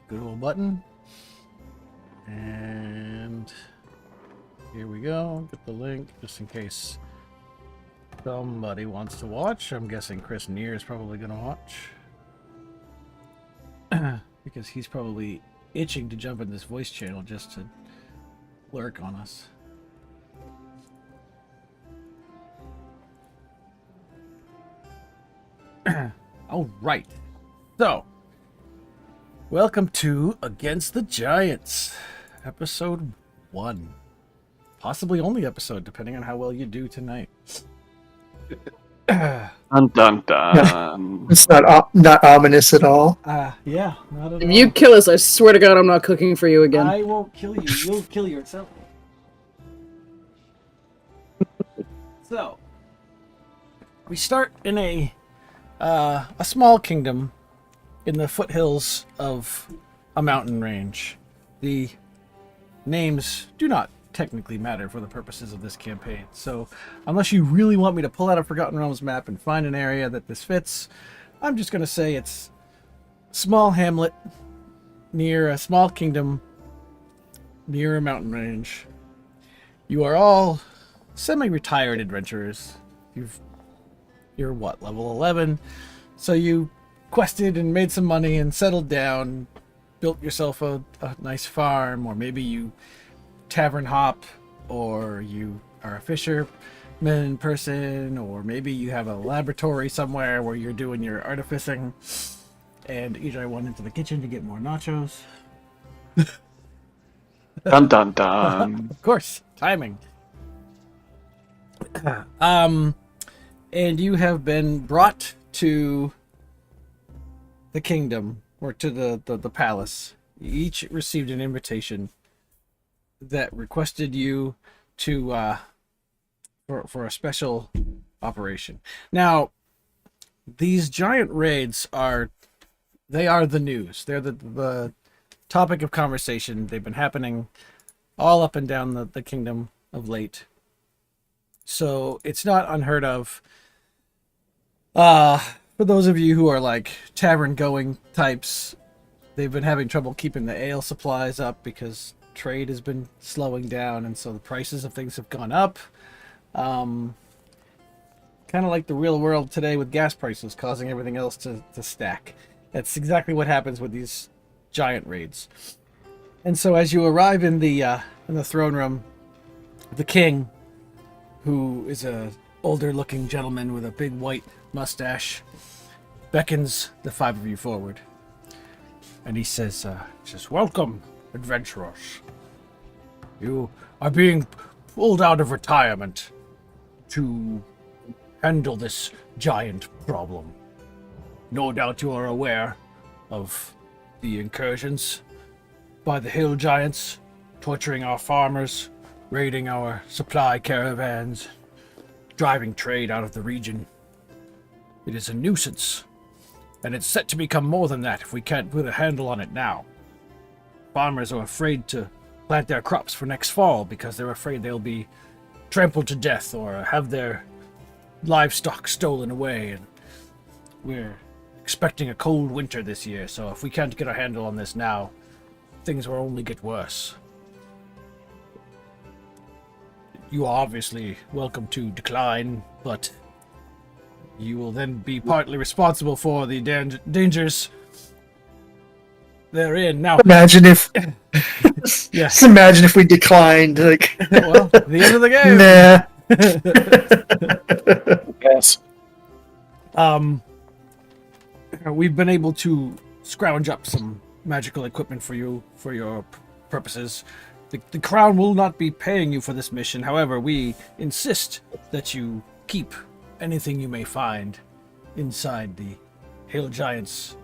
Good old button. And here we go. Get the link just in case somebody wants to watch. I'm guessing Chris Neer is probably going to watch. Because he's probably itching to jump in this voice channel just to lurk on us. All right. So, welcome to Against the Giants, episode 1. Possibly only episode, depending on how well you do tonight. Dun dun dun. It's not ominous at all. Yeah, not at If all. you kill us, I swear to God, I'm not cooking for you again. I won't kill you. You'll kill yourself. So, we start in a small kingdom in the foothills of a mountain range. The names do not technically matter for the purposes of this campaign. So, unless you really want me to pull out a Forgotten Realms map and find an area that this fits, I'm just going to say it's a small hamlet near a small kingdom near a mountain range. You are all semi-retired adventurers. You're what, level 11? So you quested and made some money and settled down, built yourself a nice farm, or maybe you tavern hop, or you are a fisherman person, or maybe you have a laboratory somewhere where you're doing your artificing, and EJ went into the kitchen to get more nachos. Dun dun dun. Of course, timing. And you have been brought to the kingdom, or to the palace. You each received an invitation that requested you to for a special operation. Now, these giant raids are the news. They're the topic of conversation. They've been happening all up and down the kingdom of late. So it's not unheard of. For those of you who are like tavern going types, they've been having trouble keeping the ale supplies up because trade has been slowing down, and so the prices of things have gone up. Kind of like the real world today with gas prices causing everything else to stack. That's exactly what happens with these giant raids. And so as you arrive in the throne room, the king, who is a older looking gentleman with a big white mustache, beckons the 5 of you forward. And he says, welcome, adventurers. You are being pulled out of retirement to handle this giant problem. No doubt you are aware of the incursions by the hill giants, torturing our farmers, raiding our supply caravans, driving trade out of the region. It is a nuisance, and it's set to become more than that if we can't put a handle on it now. Farmers are afraid to plant their crops for next fall because they're afraid they'll be trampled to death or have their livestock stolen away, and we're expecting a cold winter this year, so if we can't get a handle on this now, things will only get worse. You are obviously welcome to decline, but you will then be partly responsible for the dangers therein. Now, Imagine if, yeah. just imagine if we declined. Like, Well, the end of the game. nah. Yes. We've been able to scrounge up some magical equipment for you for your purposes. The crown will not be paying you for this mission. However, we insist that you keep anything you may find inside the Hill Giants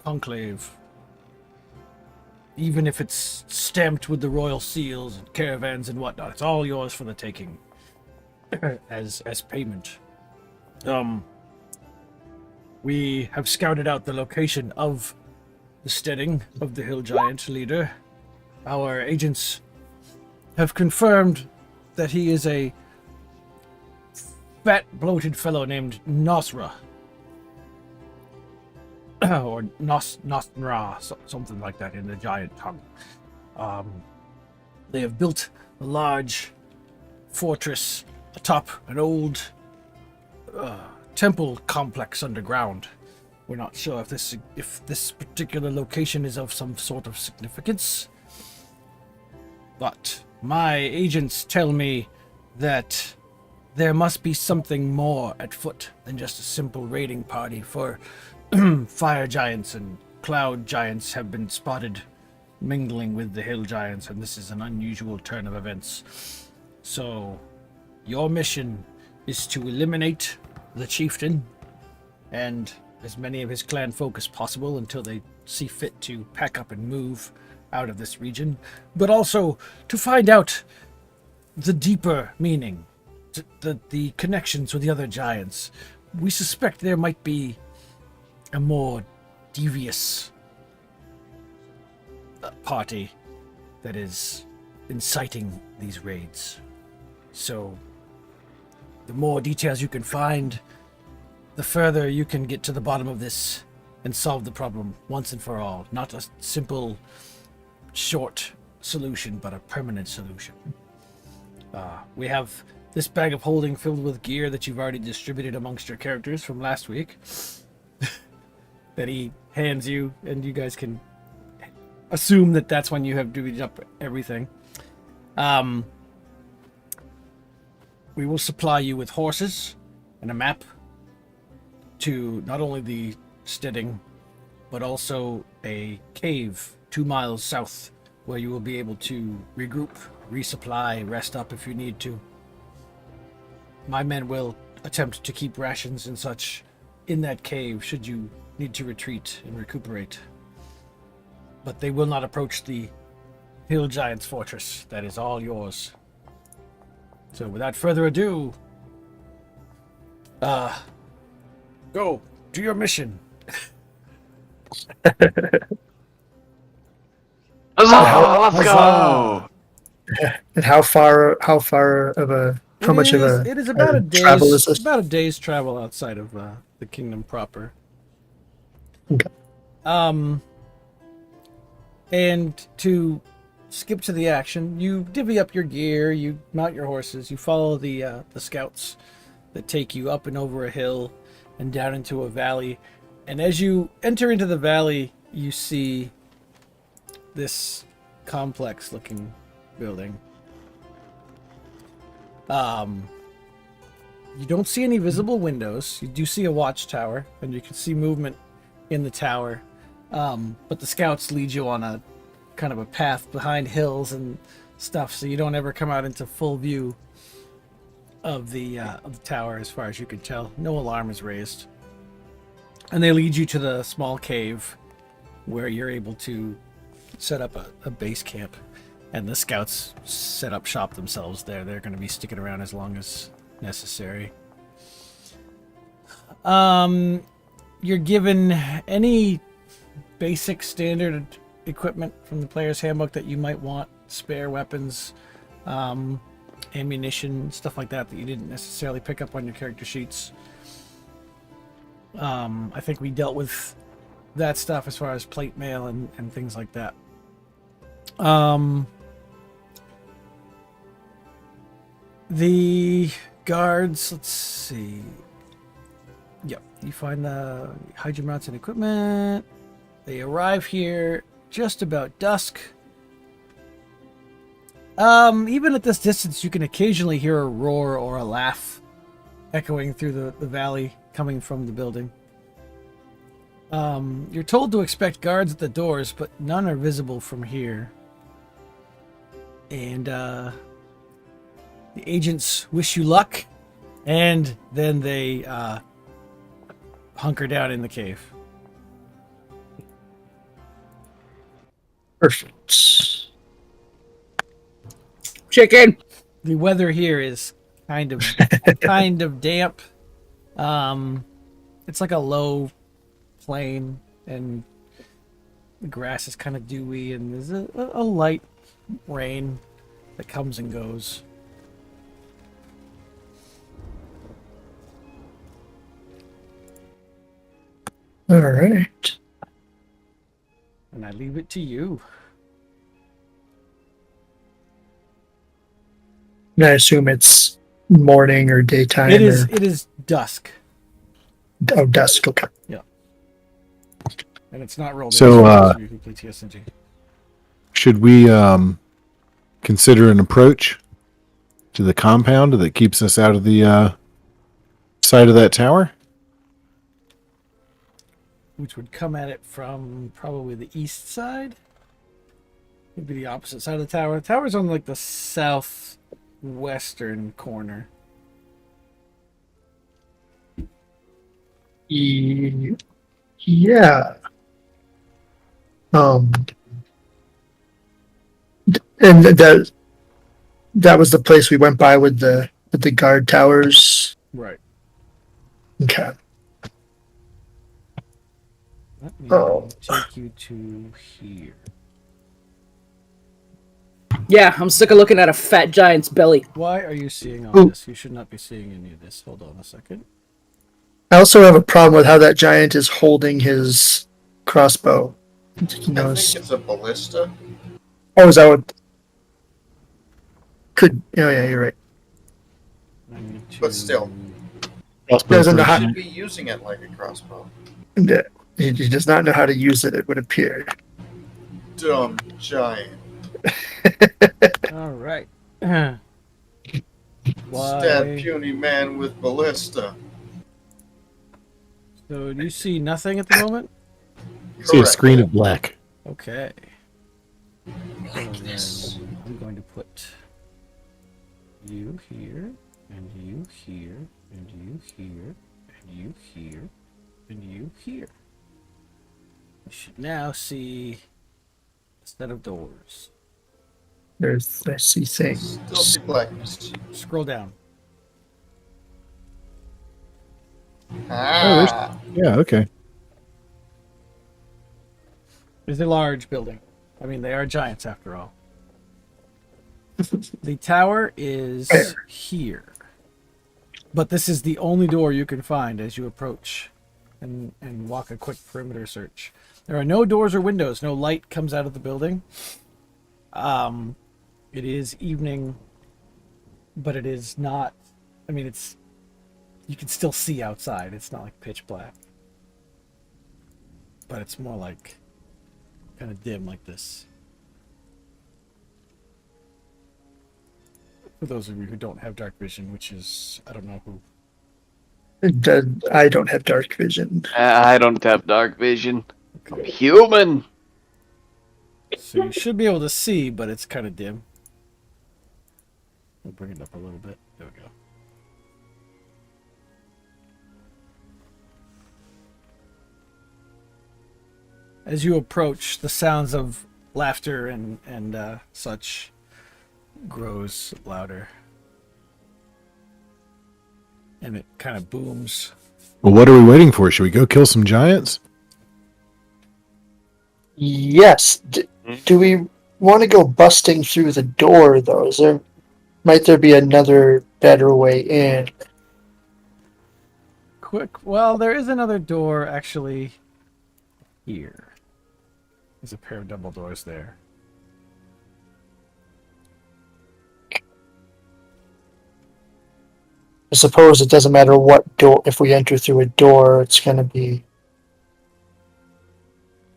conclave. Even if it's stamped with the royal seals and caravans and whatnot, it's all yours for the taking as payment. We have scouted out the location of the steading of the Hill Giant leader. Our agents have confirmed that he is a fat, bloated fellow named Nosra. or Nostra, something like that in the giant tongue. They have built a large fortress atop an old temple complex underground. We're not sure if this particular location is of some sort of significance, but my agents tell me that there must be something more at foot than just a simple raiding party, for fire giants and cloud giants have been spotted mingling with the hill giants, and this is an unusual turn of events. So, your mission is to eliminate the chieftain and as many of his clan folk as possible until they see fit to pack up and move out of this region, but also to find out the deeper meaning, the connections with the other giants. We suspect there might be a more devious party that is inciting these raids. So, the more details you can find, the further you can get to the bottom of this and solve the problem once and for all. Not a simple, short solution, but a permanent solution. We have this bag of holding filled with gear that you've already distributed amongst your characters from last week that he hands you, and you guys can assume that that's when you have divvied up everything. We will supply you with horses and a map to not only the steading, but also a cave 2 miles south where you will be able to regroup, resupply, rest up if you need to. My men will attempt to keep rations and such in that cave should you need to retreat and recuperate. But they will not approach the Hill Giant's fortress. That is all yours. So without further ado, go do your mission. Huzzah! Let's go! And how much of a It is about a day's travel is this? about a day's travel outside of the kingdom proper. Okay. And to skip to the action, you divvy up your gear, you mount your horses, you follow the scouts that take you up and over a hill and down into a valley. And as you enter into the valley, you see this complex-looking building. You don't see any visible windows. You do see a watchtower, and you can see movement in the tower. But the scouts lead you on a kind of a path behind hills and stuff, so you don't ever come out into full view of the tower as far as you can tell. No alarm is raised. And they lead you to the small cave where you're able to set up a base camp. And the scouts set up shop themselves there. They're going to be sticking around as long as necessary. You're given any basic standard equipment from the player's handbook that you might want. Spare weapons, ammunition, stuff like that you didn't necessarily pick up on your character sheets. I think we dealt with that stuff as far as plate mail and things like that. The guards, let's see. Yep, you find the hide your mounts and equipment. They arrive here just about dusk. Even at this distance, you can occasionally hear a roar or a laugh echoing through the valley coming from the building. You're told to expect guards at the doors, but none are visible from here. And the agents wish you luck, and then they hunker down in the cave. Perfect. Chicken. The weather here is kind of damp. It's like a low plain, and the grass is kind of dewy, and there's a light rain that comes and goes. All right. And I leave it to you. And I assume it's morning or daytime It is. or It is dusk, dusk. Okay. and it's not rolled. So, in, you complete TSNG. should we consider an approach to the compound that keeps us out of the side of that tower? Which would come at it from probably the east side. Maybe the opposite side of the tower. The tower's on like the southwestern corner. Yeah. And that was the place we went by with the guard towers. Right. Okay. Let me Oh. take you to here. Yeah, I'm sick of looking at a fat giant's belly. Why are you seeing all Ooh. this? You should not be seeing any of this. Hold on a second. I also have a problem with how that giant is holding his crossbow. He I think knows. it's a ballista. Oh, is that what? Could. Oh, yeah, you're right. I need to... But still. Doesn't know how. Should be using it like a crossbow. He does not know how to use it. It would appear. Dumb giant. All right. Why? Stab puny man with ballista. So do you see nothing at the moment? See a Correct. screen of black. Okay. So then I'm going to put you here, and you here, and you here, and you here, and you here. You should now see a set of doors. I see things. Still see blackness. Scroll down. Ah. Yeah, okay. It's a large building. I mean, they are giants after all. The tower is here. But this is the only door you can find as you approach and walk a quick perimeter search. There are no doors or windows. No light comes out of the building. It is evening, but it is not... I mean, it's... You can still see outside. It's not like pitch black. But it's more like... kind of dim like this. For those of you who don't have dark vision, which is... I don't know who... I don't have dark vision. I don't have dark vision. I'm human. So you should be able to see, but it's kind of dim. I'll bring it up a little bit. There we go. As you approach, the sounds of laughter and such grows louder. And it kind of booms. Well, what are we waiting for? Should we go kill some giants? Yes. Do we want to go busting through the door, though? Might there be another better way in? Well, there is another door actually here. There's a pair of double doors there. I suppose it doesn't matter what door. If we enter through a door, it's going to be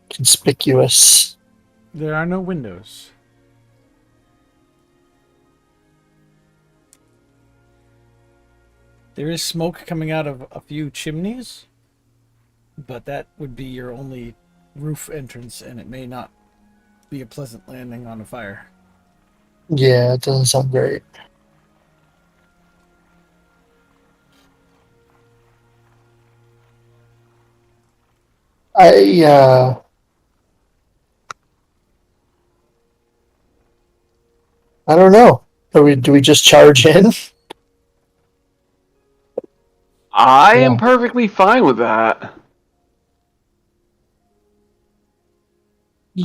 conspicuous. There are no windows. There is smoke coming out of a few chimneys, but that would be your only roof entrance, and it may not be a pleasant landing on a fire. Yeah, it doesn't sound great. I don't know. Do we just charge in? I am perfectly fine with that.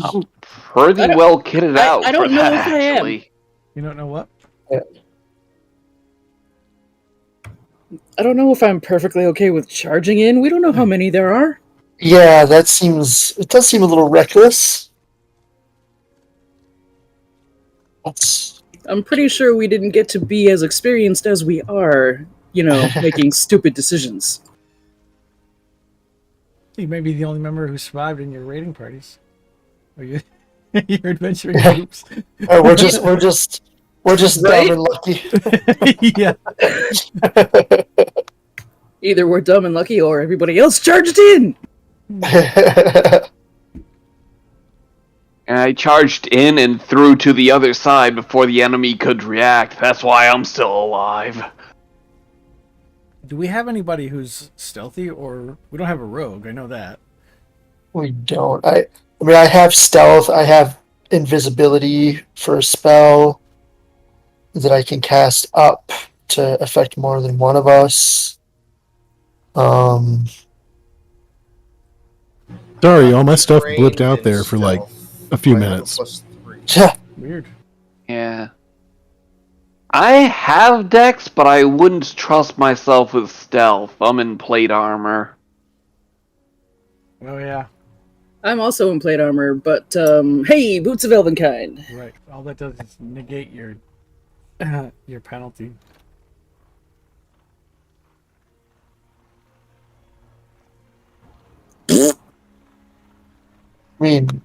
I'm pretty I don't- well kitted out I don't for know that, if I am. actually. You don't know what? I don't know if I'm perfectly okay with charging in. We don't know how many there are. Yeah, that seems. It does seem a little reckless. That's. I'm pretty sure we didn't get to be as experienced as we are, making stupid decisions. You may be the only member who survived in your raiding parties, or your your adventuring groups. We're just Right? dumb and lucky. Yeah. Either we're dumb and lucky or everybody else charged in! And I charged in and through to the other side before the enemy could react. That's why I'm still alive. Do we have anybody who's stealthy, or we don't have a rogue? I know that. We don't. I mean, I have stealth. I have invisibility for a spell that I can cast up to affect more than one of us. Sorry, all my stuff Trained blipped out in there for like stealth. a few I have minutes. +3. Weird. Yeah. I have dex, but I wouldn't trust myself with stealth. I'm in plate armor. Oh yeah, I'm also in plate armor, but hey, Boots of Elvenkind. right. All that does is negate your your penalty. I mean,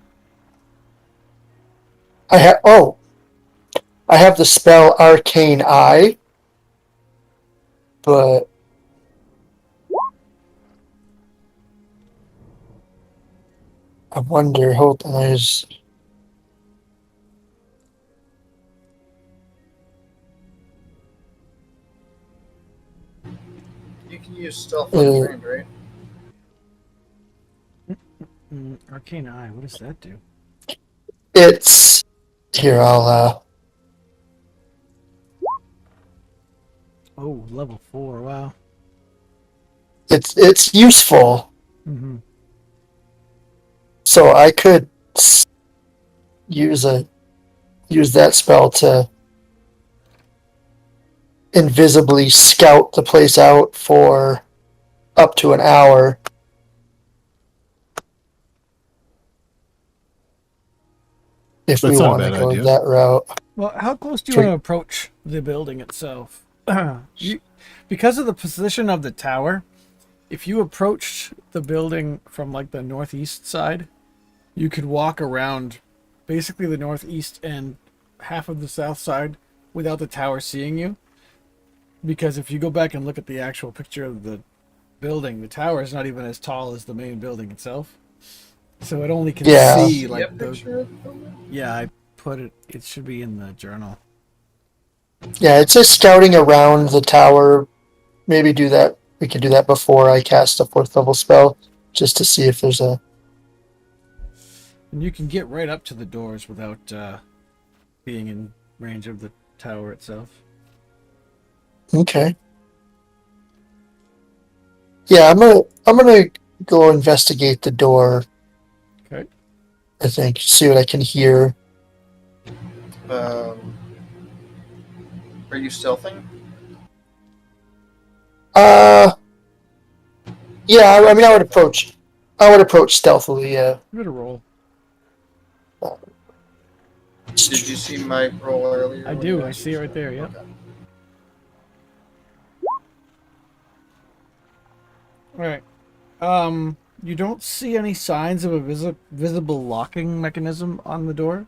I have the spell Arcane Eye, but I wonder. Hold on, there's. You can use stealth untrained, right? Arcane Eye. What does that do? It's here. I'll. Oh, level 4. Wow. It's useful, Mm-hmm. so I could use that spell to invisibly scout the place out for up to an hour. If That's we not a want to bad go idea. that route. Well, how close do you Sure. want to approach the building itself? Because of the position of the tower, if you approached the building from like the northeast side, you could walk around basically the northeast and half of the south side without the tower seeing you. Because if you go back and look at the actual picture of the building, the tower is not even as tall as the main building itself. So it only can Yeah. see like Yep, the. picture. Yeah, I put it. It should be in the journal. Yeah, it says scouting around the tower. Maybe do that. We could do that before I cast a 4th level spell, just to see if there's a. And you can get right up to the doors without being in range of the tower itself. Okay. Yeah, I'm gonna go investigate the door. Okay. I think see what I can hear. Are you stealthing? Yeah. I mean, I would approach stealthily. Yeah. Give it a roll. Did you see my roll earlier? I do. I see it right there. Yep. Okay. All right. You don't see any signs of a visible locking mechanism on the door.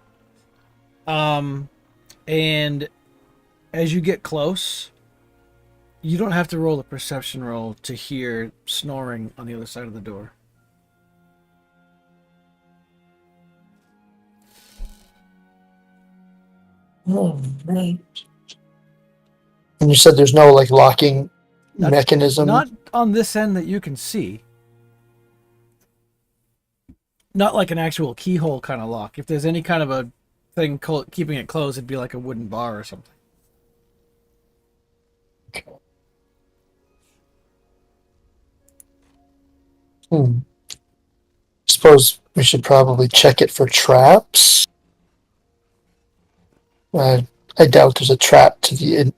And as you get close, you don't have to roll a perception roll to hear snoring on the other side of the door. All right. And you said there's no like locking mechanism. Not on this end that you can see. Not like an actual keyhole kind of lock. If there's any kind of a thing keeping it closed, it'd be like a wooden bar or something. Suppose we should probably check it for traps. I doubt there's a trap to the.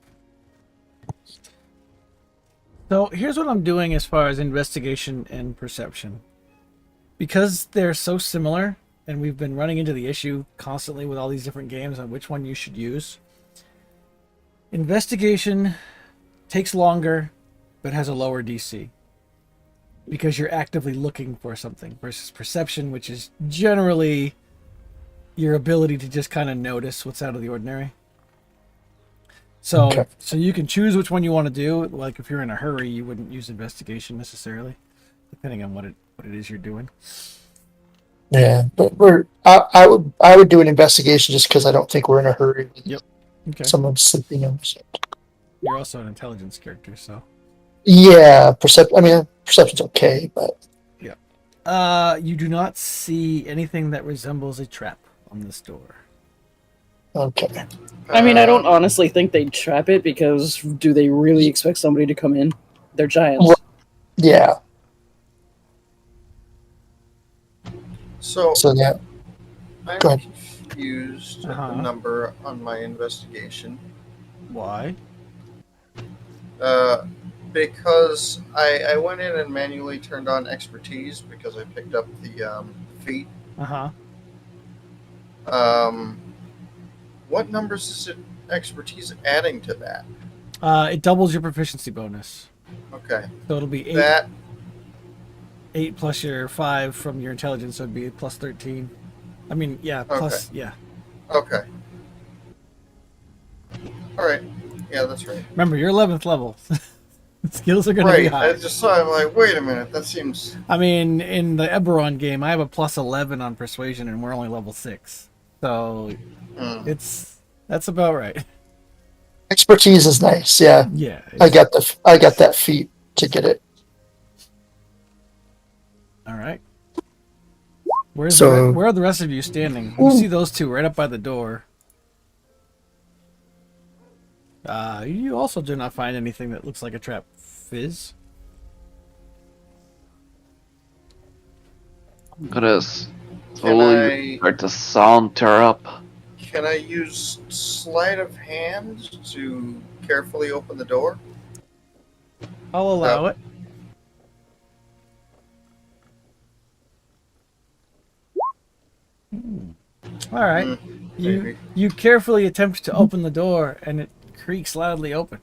So here's what I'm doing as far as investigation and perception. because they're so similar, and we've been running into the issue constantly with all these different games on which one you should use. Investigation takes longer, but has a lower DC. Because you're actively looking for something, versus perception, which is generally your ability to just kind of notice what's out of the ordinary. So, Okay. so you can choose which one you want to do. Like if you're in a hurry, you wouldn't use investigation necessarily, depending on what it is you're doing. Yeah, but I would do an investigation just because I don't think we're in a hurry. Yep. Okay. Someone's sleeping in. So. You're also an intelligence character, so. Yeah, perception's okay, but You do not see anything that resembles a trap on this door. okay. I mean, I don't honestly think they'd trap it because do they really expect somebody to come in? They're giants. Well- Yeah. So So yeah. I'm Go ahead. confused at Uh-huh. the number on my investigation. Why? Because I went in and manually turned on expertise because I picked up the feat. Uh-huh. What numbers is it expertise adding to that? It doubles your proficiency bonus. Okay. So it'll be 8, That 8 plus your 5 from your intelligence, so it'd be plus 13. I mean, yeah, plus, yeah. okay. Alright. Yeah, that's right. Remember, you're 11th level. Skills are going to be Right. high. I just saw I'm like, wait a minute, that seems I mean, in the Eberron game, I have a plus 11 on persuasion, and we're only level 6. So that's about right. Expertise is nice. Yeah, Yeah. I got that feat to get it. All right. Where are the rest of you standing? You see those two right up by the door. You also do not find anything that looks like a trap. Fizz. I'm gonna Can slowly I- start to saunter up. Can I use sleight of hand to carefully open the door? I'll allow it. All right. Maybe. You carefully attempt to open the door, and it creaks loudly open.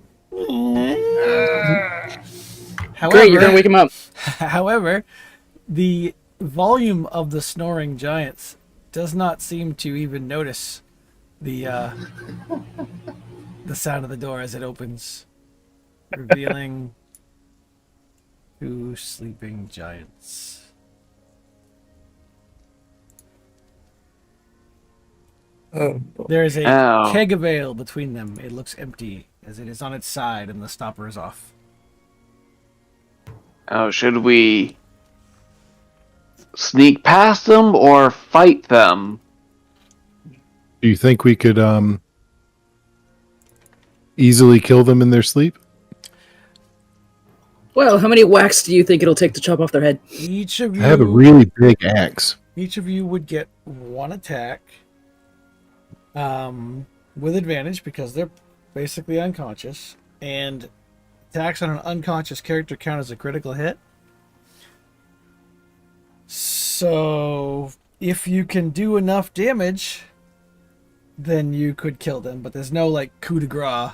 However, Great, you're gonna wake him up. however, the volume of the snoring giants does not seem to even notice the sound of the door as it opens, revealing 2 sleeping giants. There is a Ow. keg of ale between them. It looks empty as it is on its side and the stopper is off. Oh, should we sneak past them or fight them? Do you think we could easily kill them in their sleep? Well, how many whacks do you think it'll take to chop off their head? Each of you I have a really big axe. Each of you would get 1 attack with advantage because they're basically unconscious, and attacks on an unconscious character count as a critical hit. So if you can do enough damage, then you could kill them, but there's no like coup de grace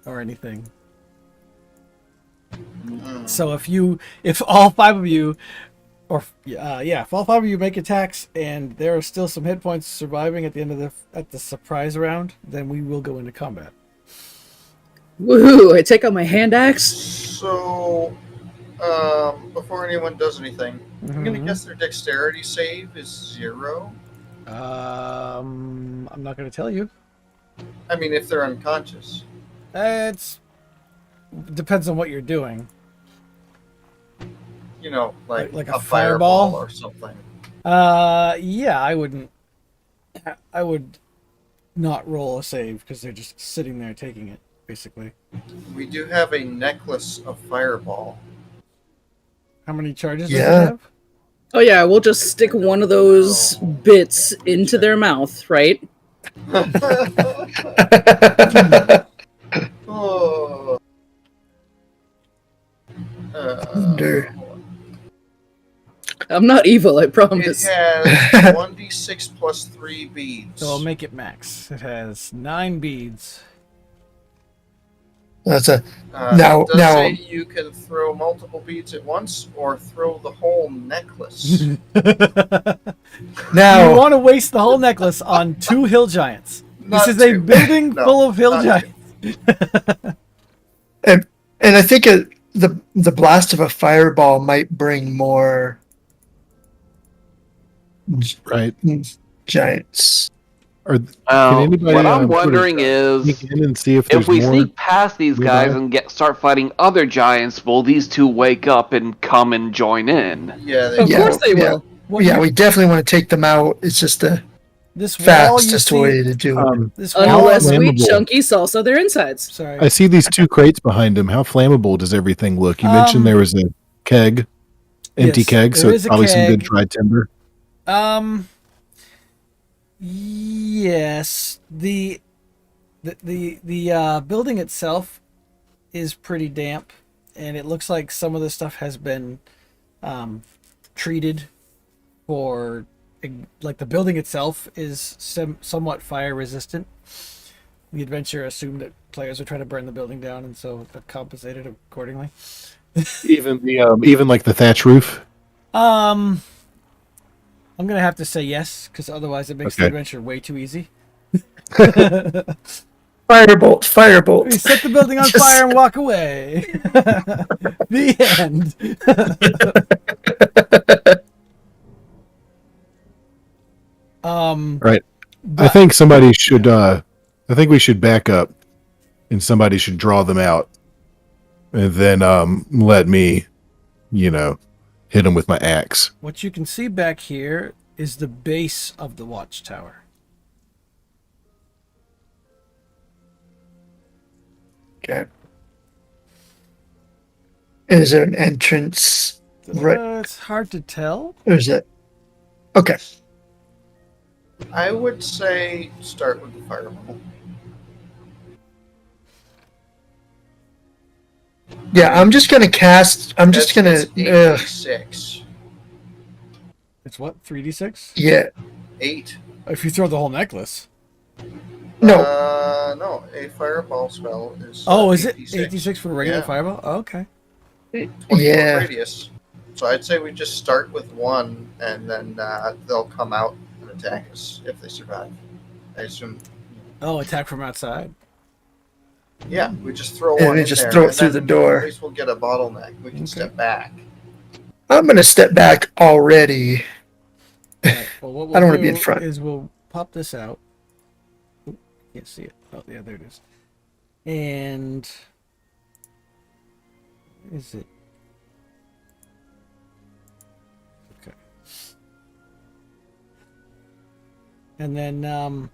or anything. So if all 5 of you, if all 5 of you make attacks and there are still some hit points surviving at the end of the surprise round, then we will go into combat. Woohoo! I take out my hand axe. So, before anyone does anything, I'm gonna Mhm. guess their dexterity save is 0. I'm not going to tell you. I mean, if they're unconscious. It's depends on what you're doing. You know, like Like a a fireball? or something. Yeah, I would not roll a save because they're just sitting there taking it, basically. We do have a necklace of fireball. How many charges does Yeah. it have? Oh yeah, we'll just stick one of those bits into their mouth, right? Oh. Wonder. I'm not evil, I It promise. has 1d6 plus 3 beads. So I'll make it max. It has 9 beads. That's a Now, it does now- say you can throw multiple beads at once or throw the whole necklace. You now. want to waste the whole necklace on 2 hill giants. Not This is a two. building No, full of hill not giants. And I think the blast of a fireball might bring more Right. giants. Or anybody, what I'm sort of wondering is, sneak in and see if there's if we more. sneak past these guys nearby? and start fighting other giants, will these two wake up and come and join in? Yeah, they Of Yeah, course they yeah. will. What Yeah, you- we definitely want to take them out. It's just the this wall you fastest see, way to do it. this wall, Unless we flammable. chunky salsa their insides. sorry. I see these 2 crates behind him. How flammable does everything look? You mentioned there was a keg, empty Yes, keg, so there it's is a probably some good keg. dry timber. Yes. The building itself is pretty damp, and it looks like some of the stuff has been treated for, like, the building itself is somewhat fire resistant. The adventure assumed that players are trying to burn the building down, and so it compensated accordingly. Even like the thatch roof. I'm gonna have to say yes, because otherwise it makes the Okay. adventure way too easy. Firebolt, firebolt. We set the building on Just- fire and walk away. The end. Right. I but- think somebody should. I think we should back up, and somebody should draw them out, and then let me, hit them with my axe. what you can see back here is the base of the watchtower. Okay. Is there an entrance? Right. It's hard to tell. Or is it? Okay. I would say start with the fireball. Yeah, I'm just gonna cast. I'm just gonna. It's 86. It's what, 3d6? Yeah. 8. If you throw the whole necklace. No. No, a fireball spell is. Oh, is it 86. 86 for a regular Yeah. fireball? Oh, okay. 24 Yeah. radius. So I'd say we just start with 1, and then they'll come out and attack us if they survive. I assume. Oh, attack from outside. Yeah, we just throw And one. we in just there, throw it and through then the door. At least we'll get a bottleneck. We can Okay. step back. I'm gonna step back already. Alright, well, what we'll I don't wanna be do in front. is we'll pop this out. Oop, can't see it. Oh, yeah, there it is. And is it? Okay. And then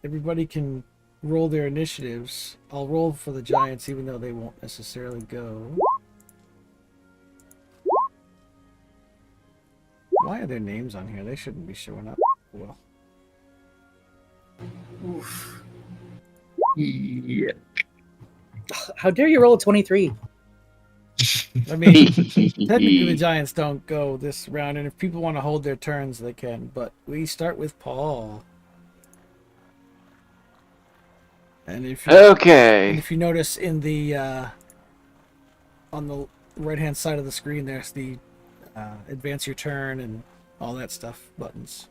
everybody can roll their initiatives. I'll roll for the giants, even though they won't necessarily go. Why are their names on here? They shouldn't be showing up. Well, Oof. Yeah. How dare you roll a 23? I mean, technically the giants don't go this round, and if people want to hold their turns, they can. But we start with Paul. And if you, and Okay. if you notice in the on the right-hand side of the screen, there's the advance your turn and all that stuff buttons.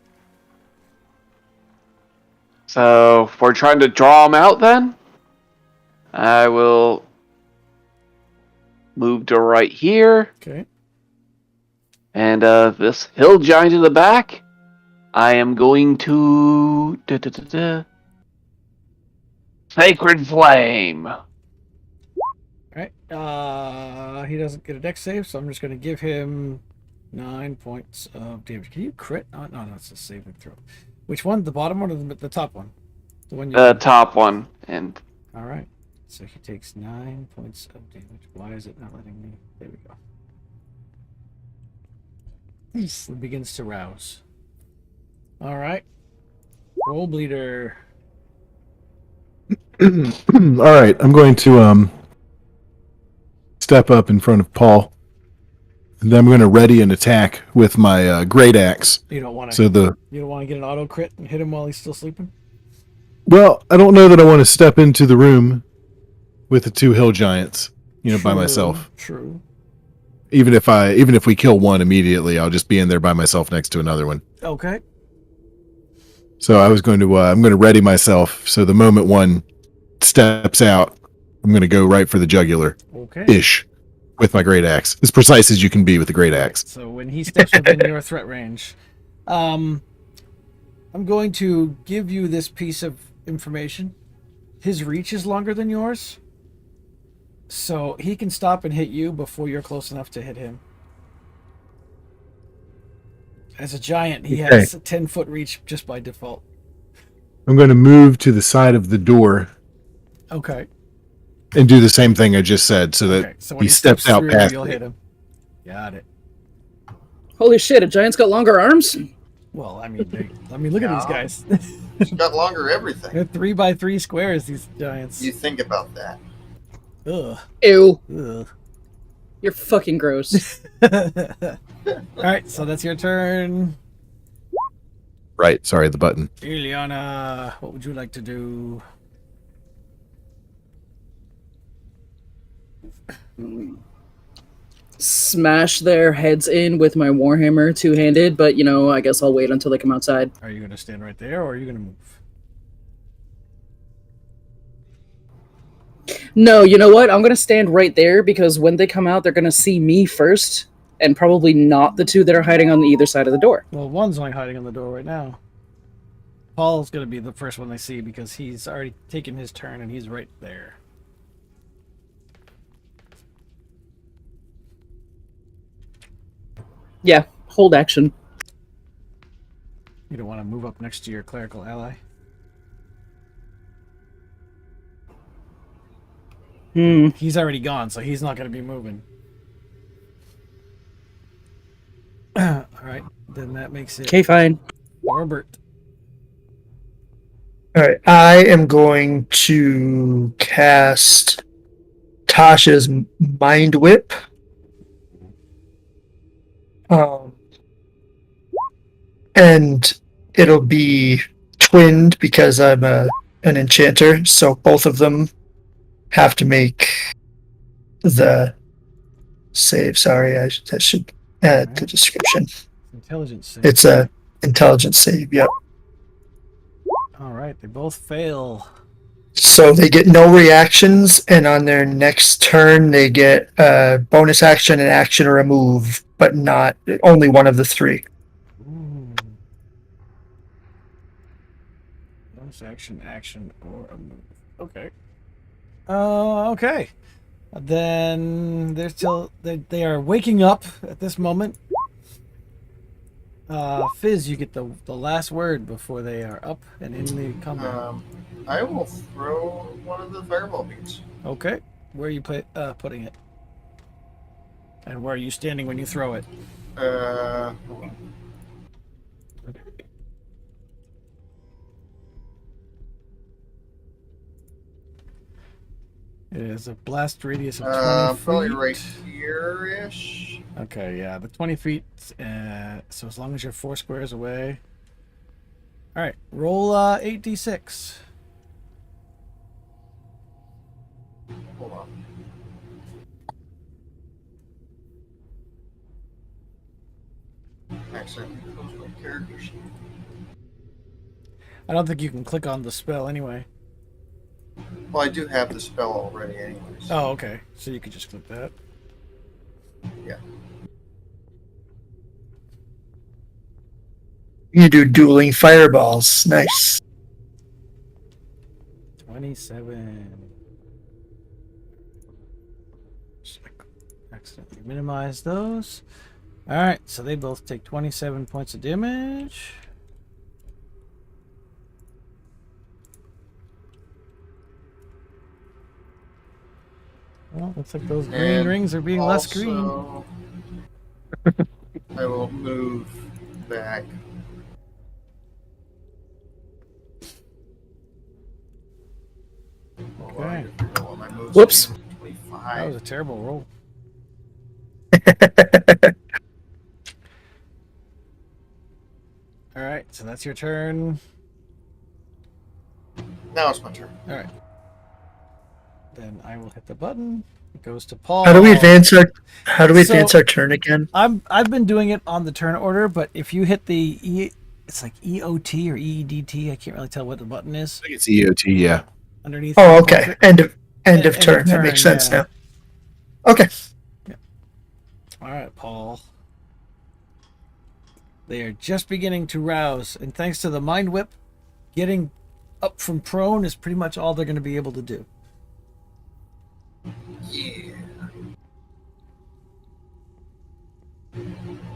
So, if we're trying to draw them out then, I will move to right here. Okay. And this hill giant in the back, I am going to... Sacred Flame. All right. He doesn't get a dex save, so I'm just going to give him 9 points of damage. Can you crit? Oh, no, that's a saving throw. Which one? The bottom one or the top one? The one you. The top one. And All right. So he takes 9 points of damage. Why is it not letting me? There we go. It begins to rouse. All right. Roll bleeder. All right, I'm going to step up in front of Paul And then I'm going to ready an attack with my great axe. You don't want to. So You don't want to get an auto crit and hit him while he's still sleeping. well, I don't know that I want to step into the room with the two hill giants, by myself. True. Even if we kill one immediately, I'll just be in there by myself next to another one. Okay. So I'm going to ready myself. So the moment one steps out, I'm going to go right for the jugular Okay. ish with my great axe, as precise as you can be with the great axe. So when he steps within your threat range, I'm going to give you this piece of information. His reach is longer than yours, so he can stop and hit you before you're close enough to hit him. As a giant, he Okay. has a 10-foot reach just by default. I'm going to move to the side of the door Okay. and do the same thing I just said, so that Okay. So when he steps out through, past you'll me. hit him. Got it. Holy shit! A giant's got longer arms. Well, look at these guys. It's got longer everything. They're 3x3 squares. These giants. You think about that. Ugh. Ew, Ugh. you're fucking gross. All right, so that's your turn. Right, sorry, the button. Ileana, what would you like to do? Smash their heads in with my warhammer two-handed, but I guess I'll wait until they come outside. Are you going to stand right there, or are you going to move? No, you know what? I'm gonna stand right there because when they come out, they're gonna see me first, and probably not the two that are hiding on the either side of the door. Well, one's only hiding on the door right now. Paul's going to be the first one they see because he's already taken his turn and he's right there. Yeah, hold action. You don't want to move up next to your clerical ally. He's already gone, so he's not going to be moving. All right, then that makes it Okay, fine. Norbert. All right, I am going to cast Tasha's Mind Whip. And it'll be twinned because I'm an enchanter, so both of them have to make the save. Sorry, that should add the description. Intelligence save. It's a intelligence save. Yep. All right, they both fail. So they get no reactions, and on their next turn, they get a bonus action, an action, or a move, but not only one of the three. Ooh. Bonus action, or a move. Okay. Okay. Then they're still they are waking up at this moment. Fizz, you get the last word before they are up and in the combat. I will throw one of the fireball beads. Okay. Where are you putting it? And where are you standing when you throw it? Hold on. It is a blast radius of 20 feet. Probably right here-ish. Okay, yeah, the 20 feet. So as long as you're 4 squares away. All right, roll 8d6. Hold on. Accidentally closed my character sheet. I don't think you can click on the spell anyway. Well, I do have the spell already anyways. Oh, okay. So you could just click that. Yeah. You do dueling fireballs. Nice. 27. Accidentally minimize those. Alright, so they both take 27 points of damage. Well, looks like those green And rings are being less green. also, I will move back. Hold on, I Okay. didn't know what my moves Whoops. were. That was 25. a terrible roll. All right, so that's your turn. Now it's my turn. All right. Then I will hit the button. It goes to Paul. How do we advance our So- our turn again? I've been doing it on the turn order, but if you hit the it's like EOT or EEDT. I can't really tell what the button is I think it's EOT, yeah. underneath. Oh, the okay. portrait. End of End turn. of That makes turn, sense yeah. now. Okay. All right, Paul. They are just beginning to rouse, and thanks to the mind whip, getting up from prone is pretty much all they're going to be able to do. Yeah.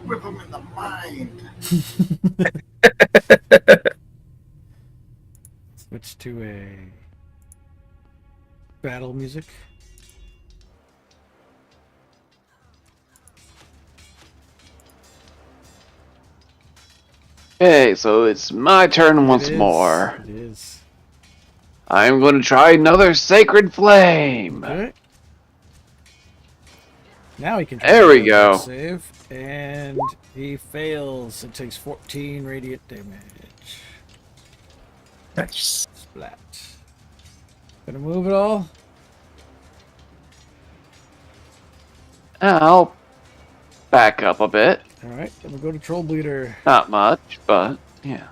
Whip him in the mind. Switch to a battle music. Okay, so it's my turn once It is, more. It is. I'm going to try another Sacred Flame. Okay. Now he can. There we try go. to Save, and he fails. It takes 14 radiant damage. Nice. Splat. Gonna move it all. I'll back up a bit. All right. Then we'll go to Troll Bleeder. Not much, but yeah.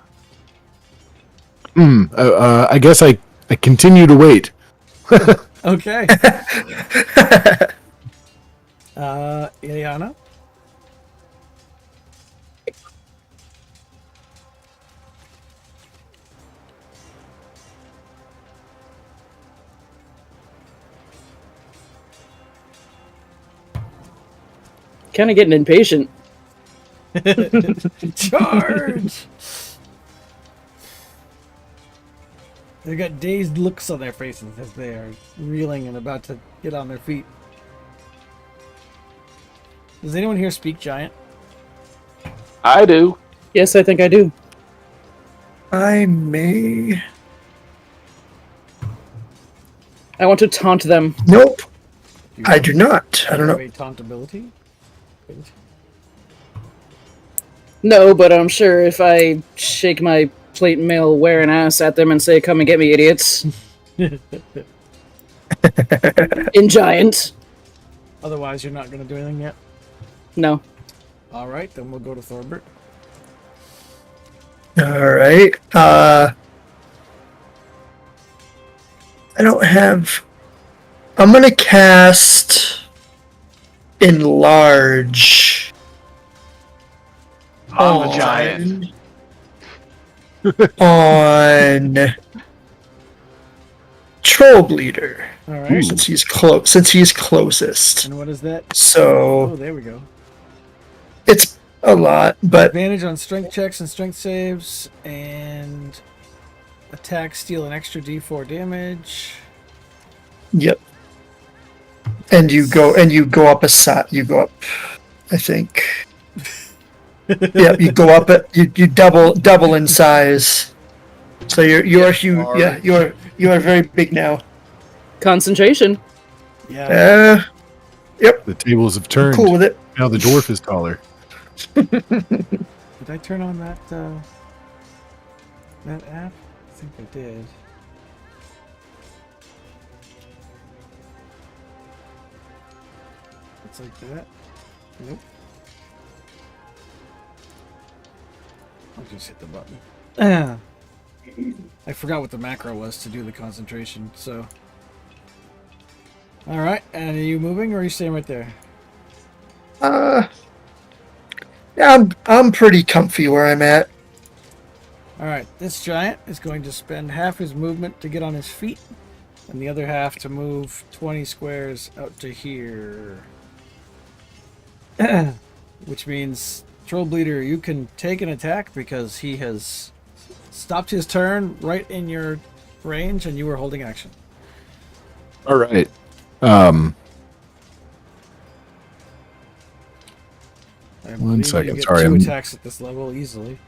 I guess I continue to wait. Okay. Ileana. Kind of getting impatient. Charge! They've got dazed looks on their faces as they are reeling and about to get on their feet. Does anyone here speak giant? I do. Yes, I think I do. I may. I want to taunt them. Nope. You I do not. I don't have know. a taunt ability? No, but I'm sure if I shake my plate mail wearing ass at them and say, "Come and get me, idiots," in giant. Otherwise, you're not going to do anything yet? No. All right, then we'll go to Thorbert. All right. I don't have. I'm gonna cast Enlarge I'm a giant. on Troll Bleeder All right. since he's close. Since he's closest, And what is that? Oh, so there we go. it's a lot, but Advantage on strength checks and strength saves, and attacks deal an extra d4 damage. yep. And you go up a side. You go up, I think. Yeah, you go up. You double in size. So you're huge. Yeah, you are very big now. Concentration. Yeah. The tables have turned. Cool with it. Now the dwarf is taller. Did I turn on that that app? I think I did. It's like that. Nope. I'll just hit the button. I forgot what the macro was to do the concentration, so. Alright, and are you moving or are you staying right there? Yeah, I'm pretty comfy where I'm at. Alright, this giant is going to spend half his movement to get on his feet, and the other half to move 20 squares out to here. Which means, Troll Bleeder, you can take an attack because he has stopped his turn right in your range and you were holding action. All right. I One believe second, You get sorry, 2 I'm- attacks at this level easily.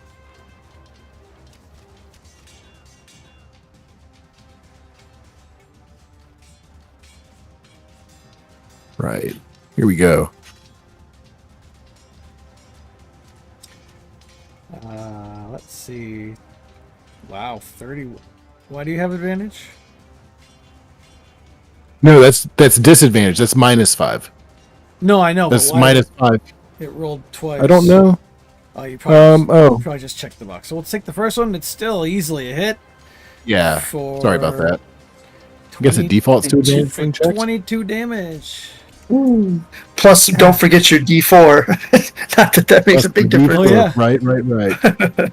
Right. Here we go. Wow, 30. Why do you have advantage? No, that's disadvantage. That's -5. No, I know, That's but why -5. it rolled twice? I don't know. Oh, you probably, Oh, probably just checked the box. So let's take the first one. It's still easily a hit. yeah. For Sorry about that. I guess it defaults to advantage for thing checks. 22 damage. Plus, don't forget your D4. Not that that makes a big Plus the difference. Oh, yeah. Right.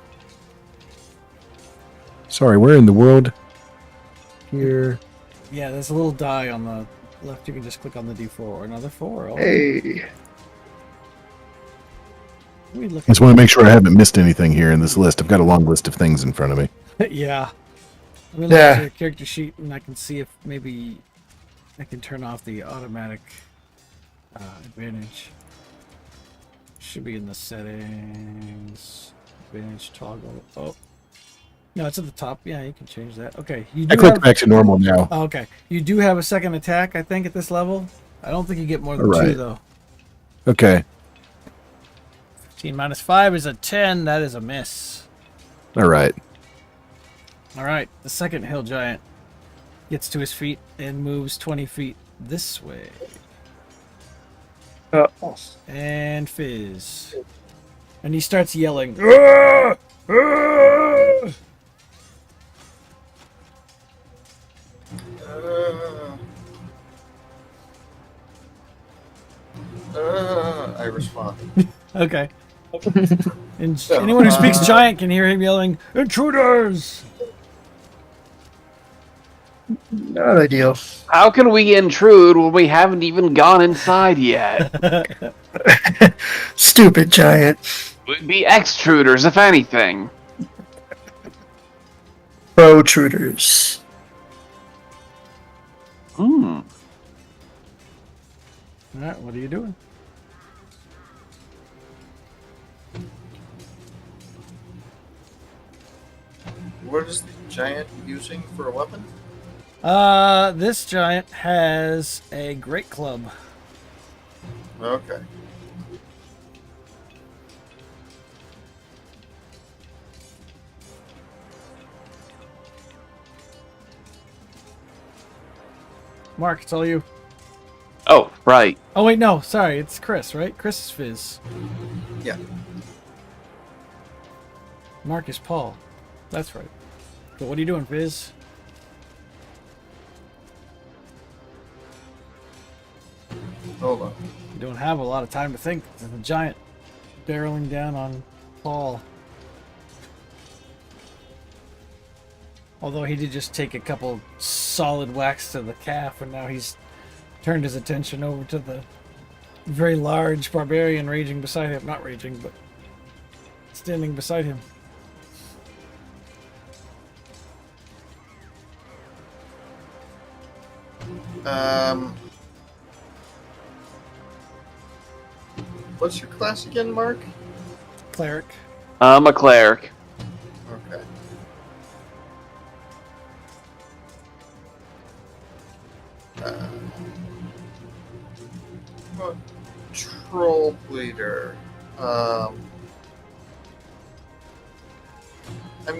Sorry, where in the world? Here. Yeah, there's a little die on the left. You can just click on the D4 or another 4. Oh, Hey. let me look I just want to make sure I haven't missed anything here in this list. I've got a long list of things in front of me. Yeah. Let me look Yeah. at your character sheet and I can see if maybe I can turn off the automatic advantage. Should be in the settings. Advantage toggle. Oh. No, it's at the top. Yeah, you can change that. Okay. You I do clicked have, back to normal now. oh, okay. You do have a second attack, I think, at this level. I don't think you get more than Alright. 2, though. Okay. 15 minus 5 is a 10. That is a miss. All right. All right, the second hill giant gets to his feet and moves 20 feet this way. And Fizz. And he starts yelling. "Ah! Ah!" I respond. Okay. And anyone who speaks giant can hear him yelling, "Intruders!" Not ideal. How can we intrude when we haven't even gone inside yet? Stupid giant. We'd be extruders, if anything. Protruders. Hmm. All right, what are you doing? What is the giant using for a weapon? This giant has a great club. Okay. Mark, it's all you. Oh, right. Oh wait, no, sorry, it's Chris, right? Chris is Fizz. Yeah. Mark is Paul. That's right. But what are you doing, Fizz? Hold on. You don't have a lot of time to think. There's a giant barreling down on Paul. Although he did just take a couple solid whacks to the calf, and now he's turned his attention over to the very large barbarian raging beside him. Not raging, but standing beside him. What's your class again, Mark? Cleric. I'm a cleric. Okay. What troll bleeder? I'm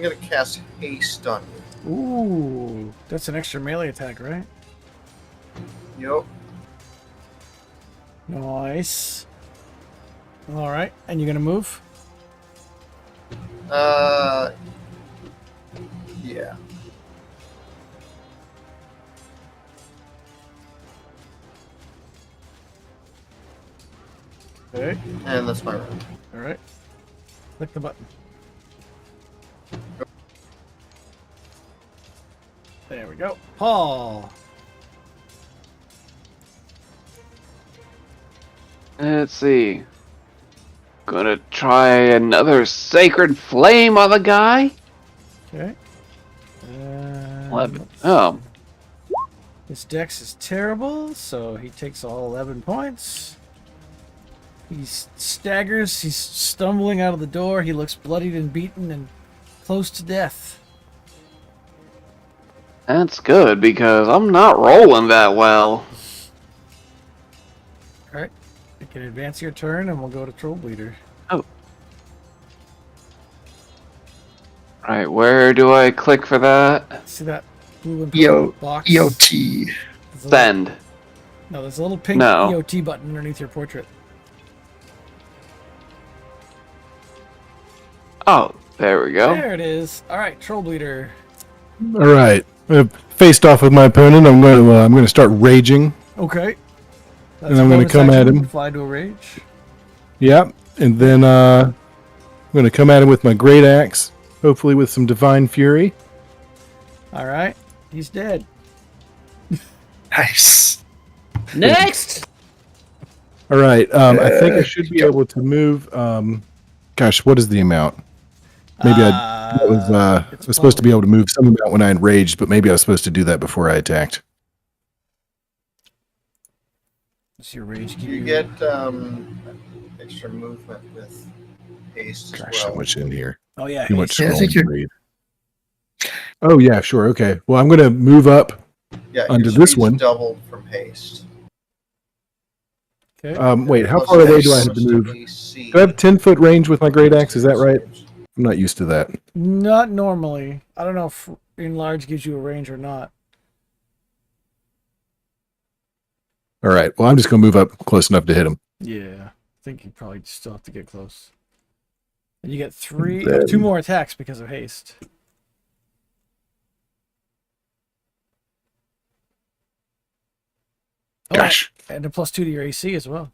gonna cast haste on you. Ooh, that's an extra melee attack, right? Yup. Nice. All right, and you're gonna move. Yeah. Okay. And that's my round. All right. Click the button. There we go. Paul. Let's see. Gonna try another sacred flame on the guy? Okay. 11. Oh. His dex is terrible, so he takes all 11 points. He staggers. He's stumbling out of the door. He looks bloodied and beaten and close to death. That's good, because I'm not rolling that well. All right. You can advance your turn, and we'll go to Troll Bleeder. Oh. Right, where do I click for that? See that blue and EO, purple box? EOT. There's a little- Send. No, there's a little pink No. EOT button underneath your portrait. Oh, there we go. There it is. All right, Troll Bleeder. All right. Faced off with my opponent, I'm going to start raging. Okay. And I'm gonna bonus come at action, him. Fly to a rage. Yep. And then I'm going to come at him with my great axe, hopefully with some divine fury. All right. He's dead. Nice. Next. All right. I think I should be able to move. Gosh, what is the amount? Maybe I was supposed to be able to move some amount when I enraged, but maybe I was supposed to do that before I attacked. Does your rage give You get extra movement with haste as Gosh, so well. much in here. Oh yeah. Too much Yeah, I scrolling think to you're- read. Oh yeah, sure. Okay. Well, I'm going to move up. Yeah, under your this speed's one. doubled from haste. Okay. Wait, how Plus far away haste do I have to plus move? AC. Do I have 10-foot range with my great axe? Is that right? I'm not used to that. Not normally. I don't know if enlarge gives you a range or not. All right. Well, I'm just going to move up close enough to hit him. Yeah. I think you probably still have to get close. And you get Then- 2 more attacks because of haste. Oh, Gosh. and a +2 to your AC as well.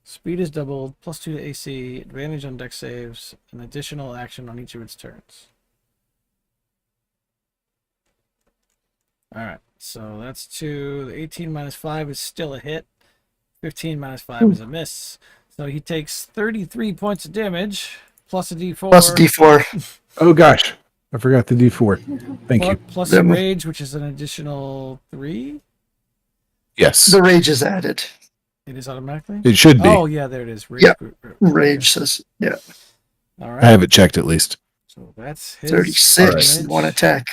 Speed is doubled, +2 to AC, advantage on dex saves, an additional action on each of its turns. Alright, so that's 2. The 18 minus 5 is still a hit. 15 minus 5 is a miss. So he takes 33 points of damage, plus a d4. Plus D4. Oh gosh. I forgot the D4. Thank you. Plus a Them- rage, which is an additional 3. Yes. The rage is added. It is automatically? It should be. Oh, yeah, there it is. Rage. Yep. Rage says, yeah, All I right. have it checked at least. So that's his 36 damage. one attack.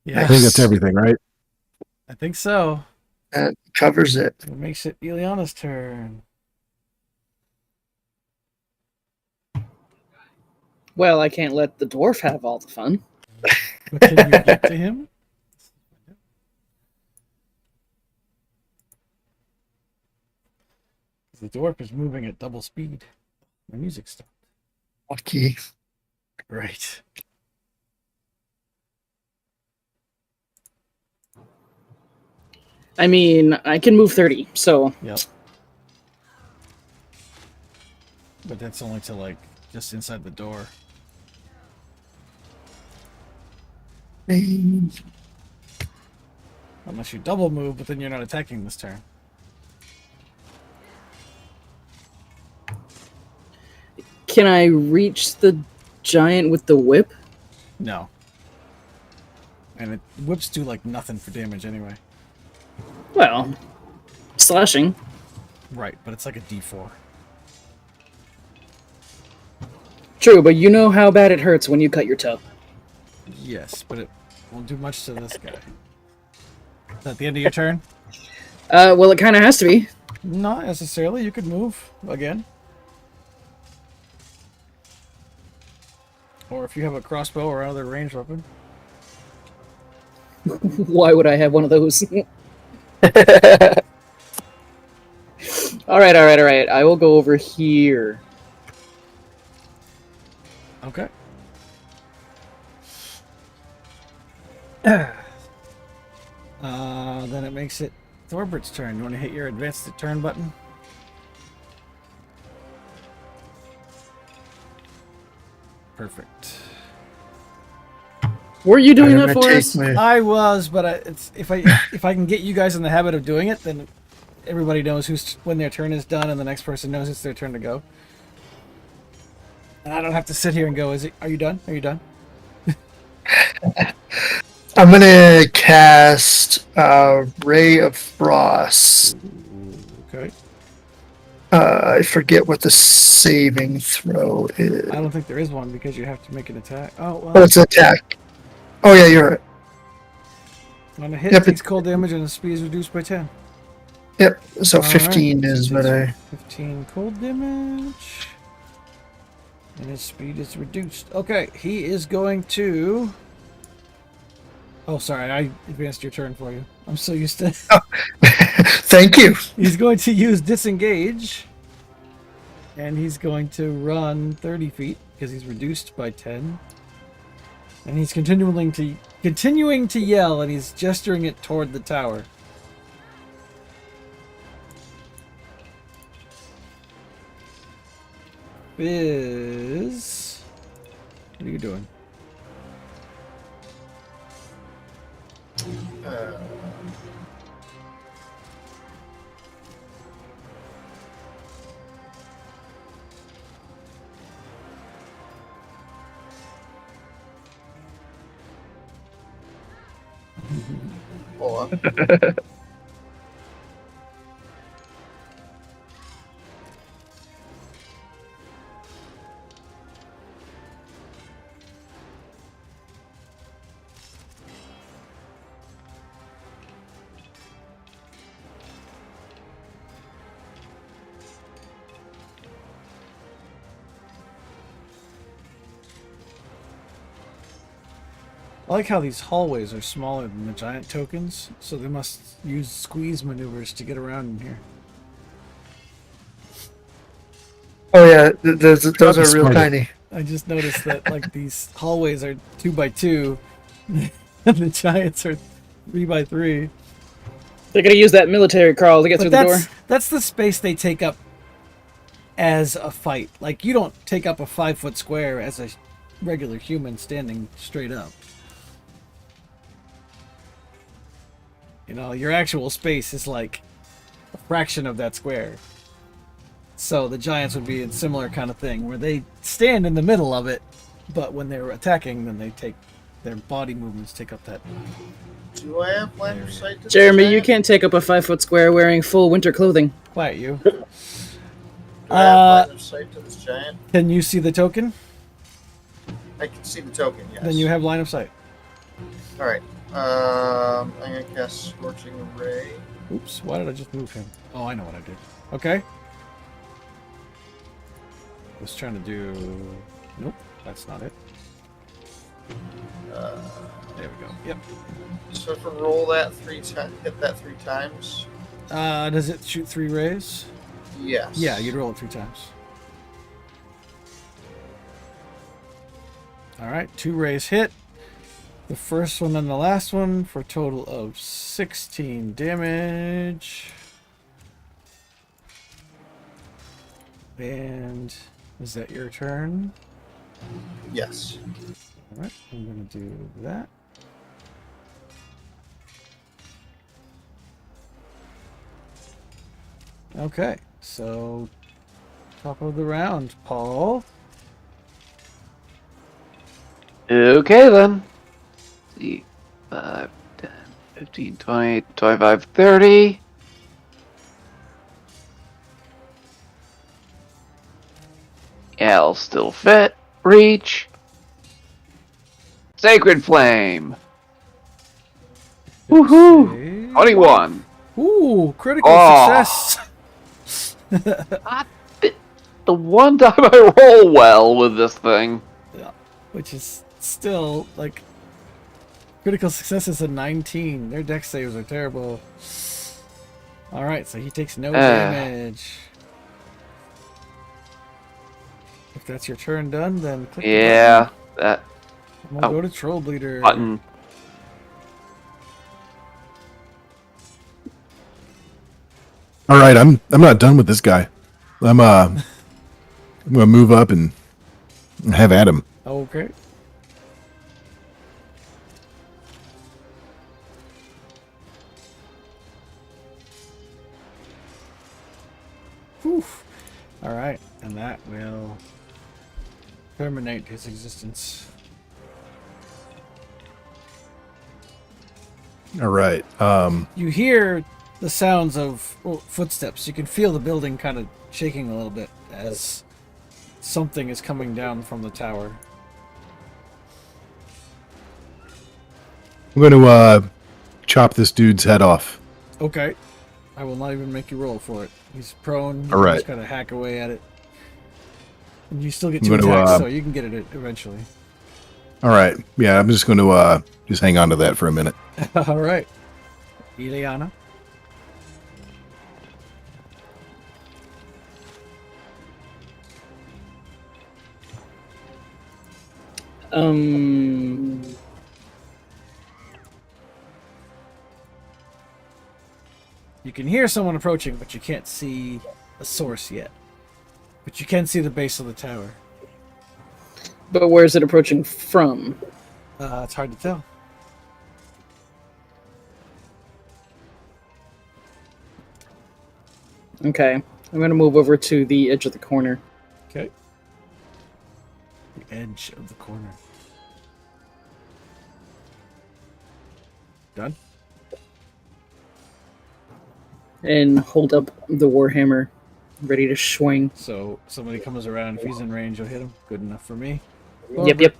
Yeah, I think that's everything, right? I think so. That covers it. It makes it Ileana's turn. Well, I can't let the dwarf have all the fun. But can you get to him? The dwarf is moving at double speed. The music stopped. Lucky. Right. I mean, I can move 30, so Yep. But that's only to like just inside the door. Unless you double move, but then you're not attacking this turn. can I reach the giant with the whip? No. And whips do like nothing for damage anyway. Well, slashing. Right, but it's like a d4. True, but you know how bad it hurts when you cut your toe. Yes, but it won't do much to this guy. Is that the end of your turn? Well, it kind of has to be. Not necessarily. You could move again. Or if you have a crossbow or other ranged weapon. Why would I have one of those? All right. I will go over here. Okay. Then it makes it Thorbert's turn. You want to hit your advance the turn button? Perfect. Were you doing I'm that gonna for take us? my- I was, but it's if I can get you guys in the habit of doing it, then everybody knows when their turn is done, and the next person knows it's their turn to go. And I don't have to sit here and go, are you done? Are you done? I'm gonna cast Ray of Frost. Okay. I forget what the saving throw is. I don't think there is one because you have to make an attack. Oh, well. Oh, it's an attack. Oh yeah, you're right. On a hit, Yep, it takes cold damage and the speed is reduced by 10. Yep. So All right. 15 is what I. 15 cold damage. And his speed is reduced. Okay, he is going to... Oh, sorry, I advanced your turn for you. I'm so used to... Thank you. He's going to use disengage. And he's going to run 30 feet because he's reduced by 10. And he's continuing to yell, and he's gesturing it toward the tower. Fizz, what are you doing? Hold on. I like how these hallways are smaller than the giant tokens, so they must use squeeze maneuvers to get around in here. Oh yeah, those are real Smarter. tiny. I just noticed that like these hallways are 2x2, and the giants are 3x3. They're gonna use that military crawl to get through the door. That's the space they take up as a fight. Like, you don't take up a 5-foot square as a regular human standing straight up. You know, your actual space is like a fraction of that square. So the giants would be a similar kind of thing, where they stand in the middle of it, but when they're attacking, then they take their body movements take up that. Do I have line of sight to this Jeremy, you giant? can't take up a 5-foot square wearing full winter clothing. Quiet you. Do I have line of sight to this giant? Can you see the token? I can see the token, yes. Then you have line of sight. Alright. I'm gonna cast Scorching Ray. Oops, why did I just move him? Oh, I know what I did. Okay. I was trying to do... Nope, that's not it. There we go. Yep. So if I roll that hit that 3 times. Does it shoot 3 rays? Yes. Yeah, you'd roll it 3 times. Alright, 2 rays hit. The first one and the last one for a total of 16 damage. And is that your turn? Yes. Alright, I'm gonna do that. Okay, so top of the round, Paul. Okay then. Let's see, 5, 10, 15, 20, 25, 30. Yeah, I'll still fit. Reach. Sacred Flame. Woohoo! Save. 21. Ooh, critical Oh. success. The one time I roll well with this thing. Which is still like critical success is a 19. Their dex saves are terrible. All right, so he takes no damage. If that's your turn done, then click Yeah, the that button. And we'll go to Troll Bleeder. button. All right, I'm not done with this guy. I'm gonna move up and have at him. Okay. Whew. All right, and that will terminate his existence. All right. You hear the sounds of footsteps. You can feel the building kind of shaking a little bit as something is coming down from the tower. I'm going to chop this dude's head off. Okay. I will not even make you roll for it. He's prone. All right. Just gotta hack away at it. And you still get I'm 2 gonna, attacks, so you can get it eventually. All right. Yeah, I'm just going to just hang on to that for a minute. All right. Ileana. Um. You can hear someone approaching, but you can't see a source yet. But you can see the base of the tower. But where's it approaching from? It's hard to tell. Okay, I'm gonna move over to the edge of the corner. Okay. The edge of the corner. Done? And hold up the Warhammer, ready to swing. So somebody comes around. If he's in range, you'll hit him. Good enough for me. Yep.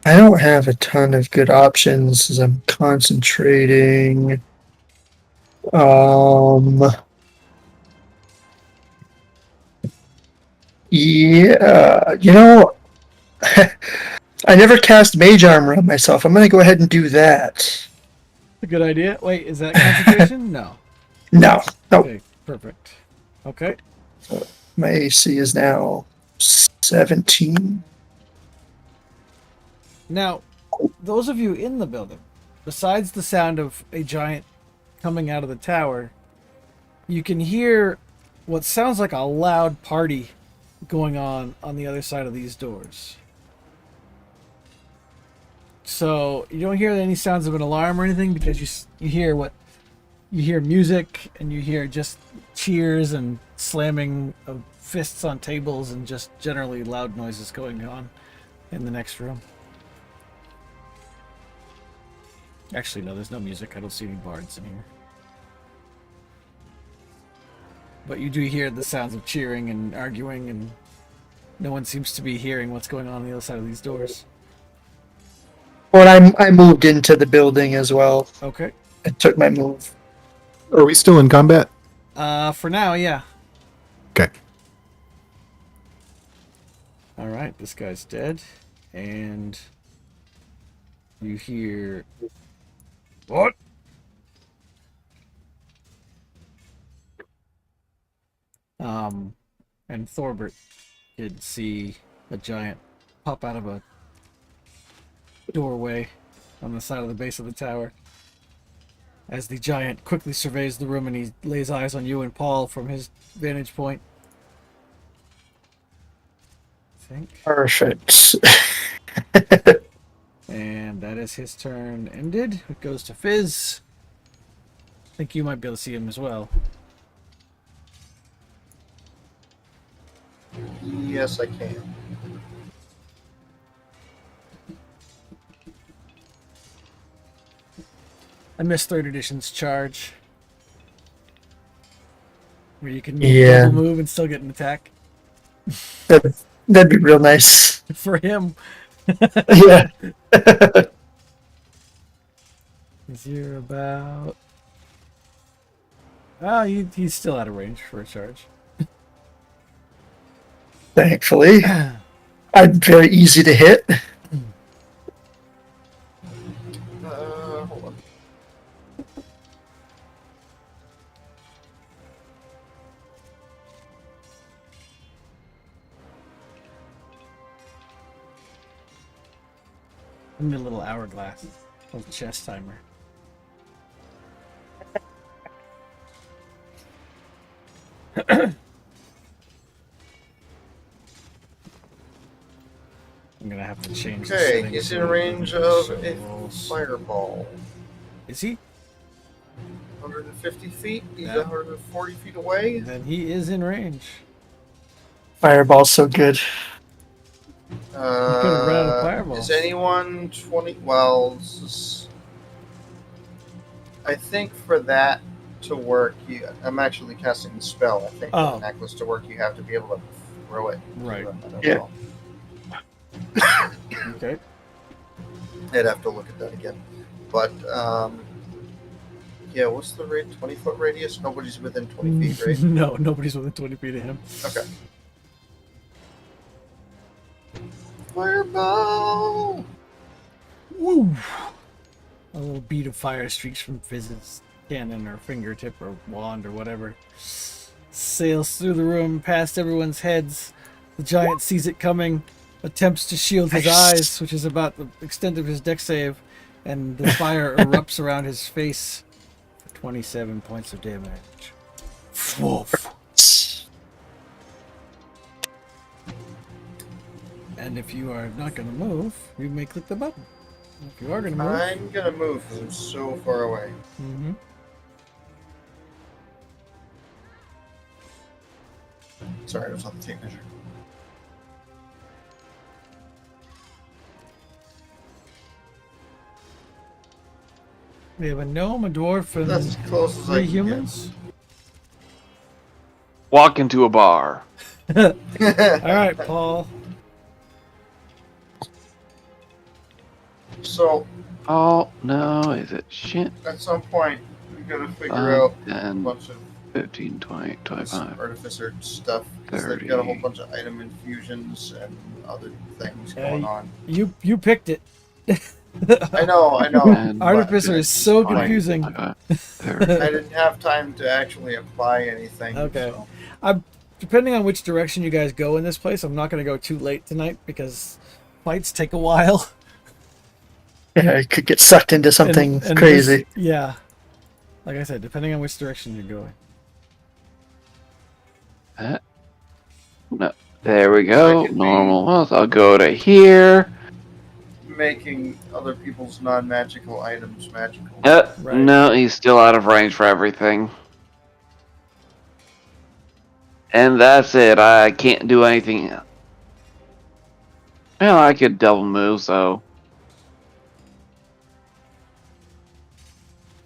I don't have a ton of good options as I'm concentrating. Yeah, I never cast Mage Armor on myself. I'm gonna go ahead and do that. A good idea. Wait, is that concentration? No. No, nope. Okay, perfect. Okay. My AC is now 17. Now, those of you in the building, besides the sound of a giant coming out of the tower, you can hear what sounds like a loud party going on the other side of these doors. So you don't hear any sounds of an alarm or anything because you hear music and you hear just cheers and slamming of fists on tables and just generally loud noises going on in the next room. Actually, no, there's no music. I don't see any bards in here. But you do hear the sounds of cheering and arguing, and no one seems to be hearing what's going on the other side of these doors. Well, I moved into the building as well. Okay. I took my move. Are we still in combat? For now, yeah. Okay. All right, this guy's dead, and you hear what? And Thorbert could see a giant pop out of a doorway on the side of the base of the tower. As the giant quickly surveys the room and he lays eyes on you and Paul from his vantage point. I think. Perfect. And that is his turn ended. It goes to Fizz. I think you might be able to see him as well. Yes, I can. I miss 3rd edition's charge. Where you can Yeah. double move and still get an attack. That'd be real nice. For him. Yeah. You're about... Oh, he's still out of range for a charge. Thankfully. I'm very easy to hit. Hold on. Give me a little hourglass. A little chest timer. I'm gonna have to change the Okay, settings he's so in that range it of shows a rolls. fireball. Is he? 150 feet. He's Yeah. 140 feet away. Then he is in range. Fireball's so good. could've ran out of fireballs. Is anyone 20? Well, I think for that to work, I'm actually casting the spell. I think Oh. for the necklace to work, you have to be able to throw it. Right. I don't Yeah. know. Okay. I'd have to look at that again. But yeah, what's the 20-foot radius? Nobody's within 20 feet, right? No, nobody's within 20 feet of him. Okay. Fireball! Woo! A little bead of fire streaks from Fizz's cannon or fingertip or wand or whatever. Sails through the room, past everyone's heads. The giant sees it coming, attempts to shield his eyes, which is about the extent of his deck save, and the fire erupts around his face for 27 points of damage. Woof. And if you are not going to move, you may click the button. If you are going to move... I'm gonna move because I'm so far away. Mm-hmm. Sorry, I was on the tape measure. We have a gnome, a dwarf, and That's as close as I 3 can humans. Walk into a bar. All right, Paul. So, Oh no, is it shit? at some point, we gotta figure out a 10, bunch of 15, 20, this 25. artificer stuff. 'Cause they've got a whole 30. bunch of item infusions and other things Yeah, going on. You picked it. I know. And but Artificer is so Fine. confusing. I didn't have time to actually apply anything. Okay. So. Depending on which direction you guys go in this place, I'm not going to go too late tonight because fights take a while. Yeah, I could get sucked into something And crazy. yeah. Like I said, depending on which direction you're going. No, there we go. I can Normal health. I'll go to here. Making other people's non-magical items magical. Right. No, he's still out of range for everything. And that's it. I can't do anything. Well, I could double move, so.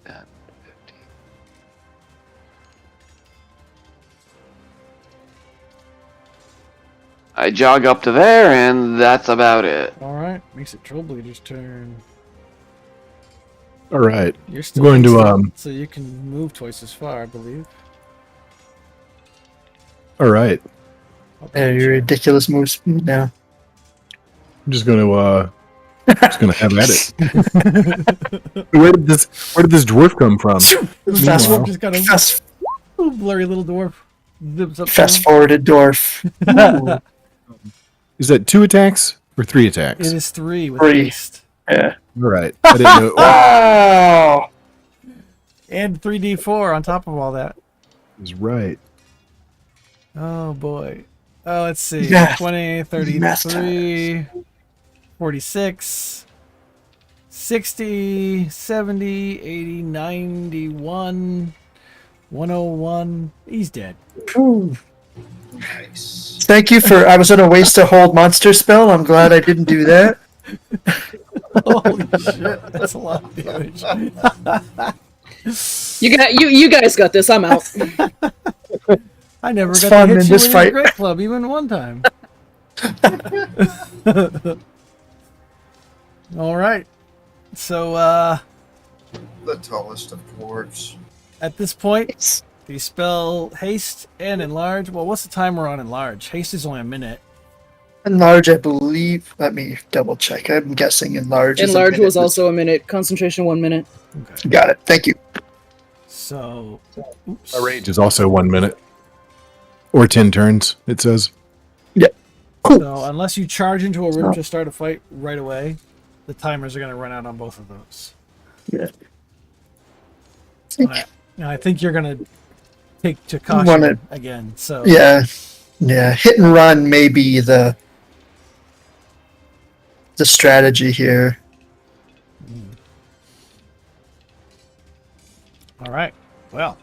10, 15. I jog up to there, and that's about it. All right. Makes it Trollbleeder's turn. All right. You're still Going to, excellent, so you can move twice as far, I believe. All right. Yeah, your ridiculous move speed now. I'm just going to have at it. Where did this dwarf come from? Fast, Meanwhile- Just got a fast, little blurry little dwarf. Zips up fast to forwarded dwarf. him. Is that 2 attacks or 3 attacks? It is 3 with 3. haste. Yeah. All right. I didn't know. Wow. And 3d4 on top of all that. Is right. Oh boy. Oh, let's see. Math. 20, 33, 46, 60, 70, 80, 91, 101. He's dead. Ooh. Nice. Thank you for. I was gonna waste a hold monster spell. I'm glad I didn't do that. Holy shit. That's a lot of damage. You guys got this. I'm out. I never It's got fun to hit in you this with fight. a great club even one time. All right. So The tallest of dwarves. at this point, the spell haste and enlarge. Well, what's the timer on enlarge? Haste is only a minute. Enlarge, I believe. Let me double check. I'm guessing enlarge. is a Enlarge minute. was also a minute. Concentration 1 minute. Okay. Got it. Thank you. So, oops. A rage is also 1 minute. Or 10 turns, it says. Cool. So unless you charge into a room to start a fight right away, the timers are going to run out on both of those. Yeah. And I think you're going to take to caution Wanna- again. So Yeah. Yeah. Hit and run may be the strategy here. All right. Well,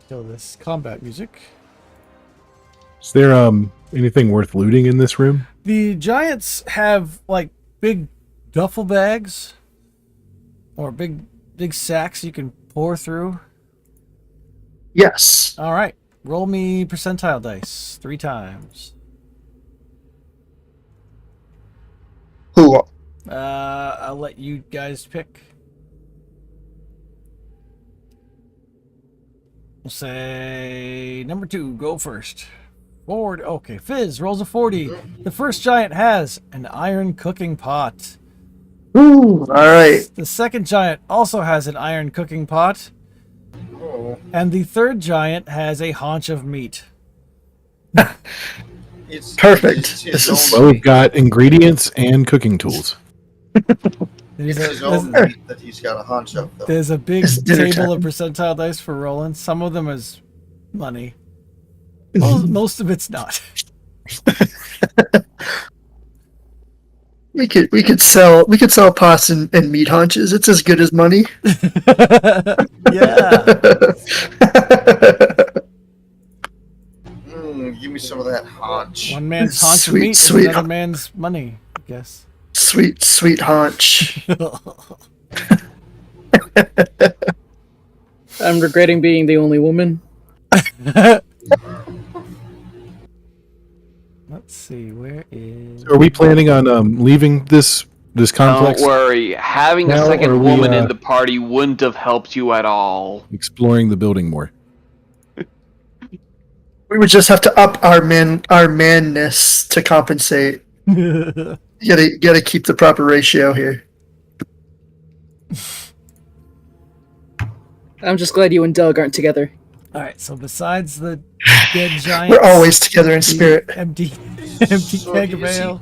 kill this combat music. Is there anything worth looting in this room? The giants have like big duffel bags or big sacks you can pour through. Yes. All right. Roll me percentile dice 3 times. Who? I'll let you guys pick. We'll say number 2, go first. Forward. Okay, Fizz rolls a 40. The first giant has an iron cooking pot. Ooh, all right. The second giant also has an iron cooking pot. Oh, And the third giant has a haunch of meat. it's Perfect. It's his This is- own Well, we've meat. got ingredients and cooking tools. It's There's his a, own there's, meat that he's got a hunch of, though. there's a big It's dinner table of time. percentile dice for rolling. Some of them is money. Mm-hmm. Most of it's not. We could sell pots and meat haunches. It's as good as money. Yeah. Give me some of that haunch. One man's haunch of Sweet, meat is sweet. another man's money, I guess. Sweet haunch. I'm regretting being the only woman. Let's see, where is... Are we planning on leaving this complex, Don't worry, having Now a are second we, woman in the party wouldn't have helped you at all. exploring the building more? We would just have to up our manness to compensate. You gotta keep the proper ratio here. Uh, I'm just glad you and Doug aren't together. Alright, so besides the dead giants... We're always together in the spirit. Empty So keg of is he- ale.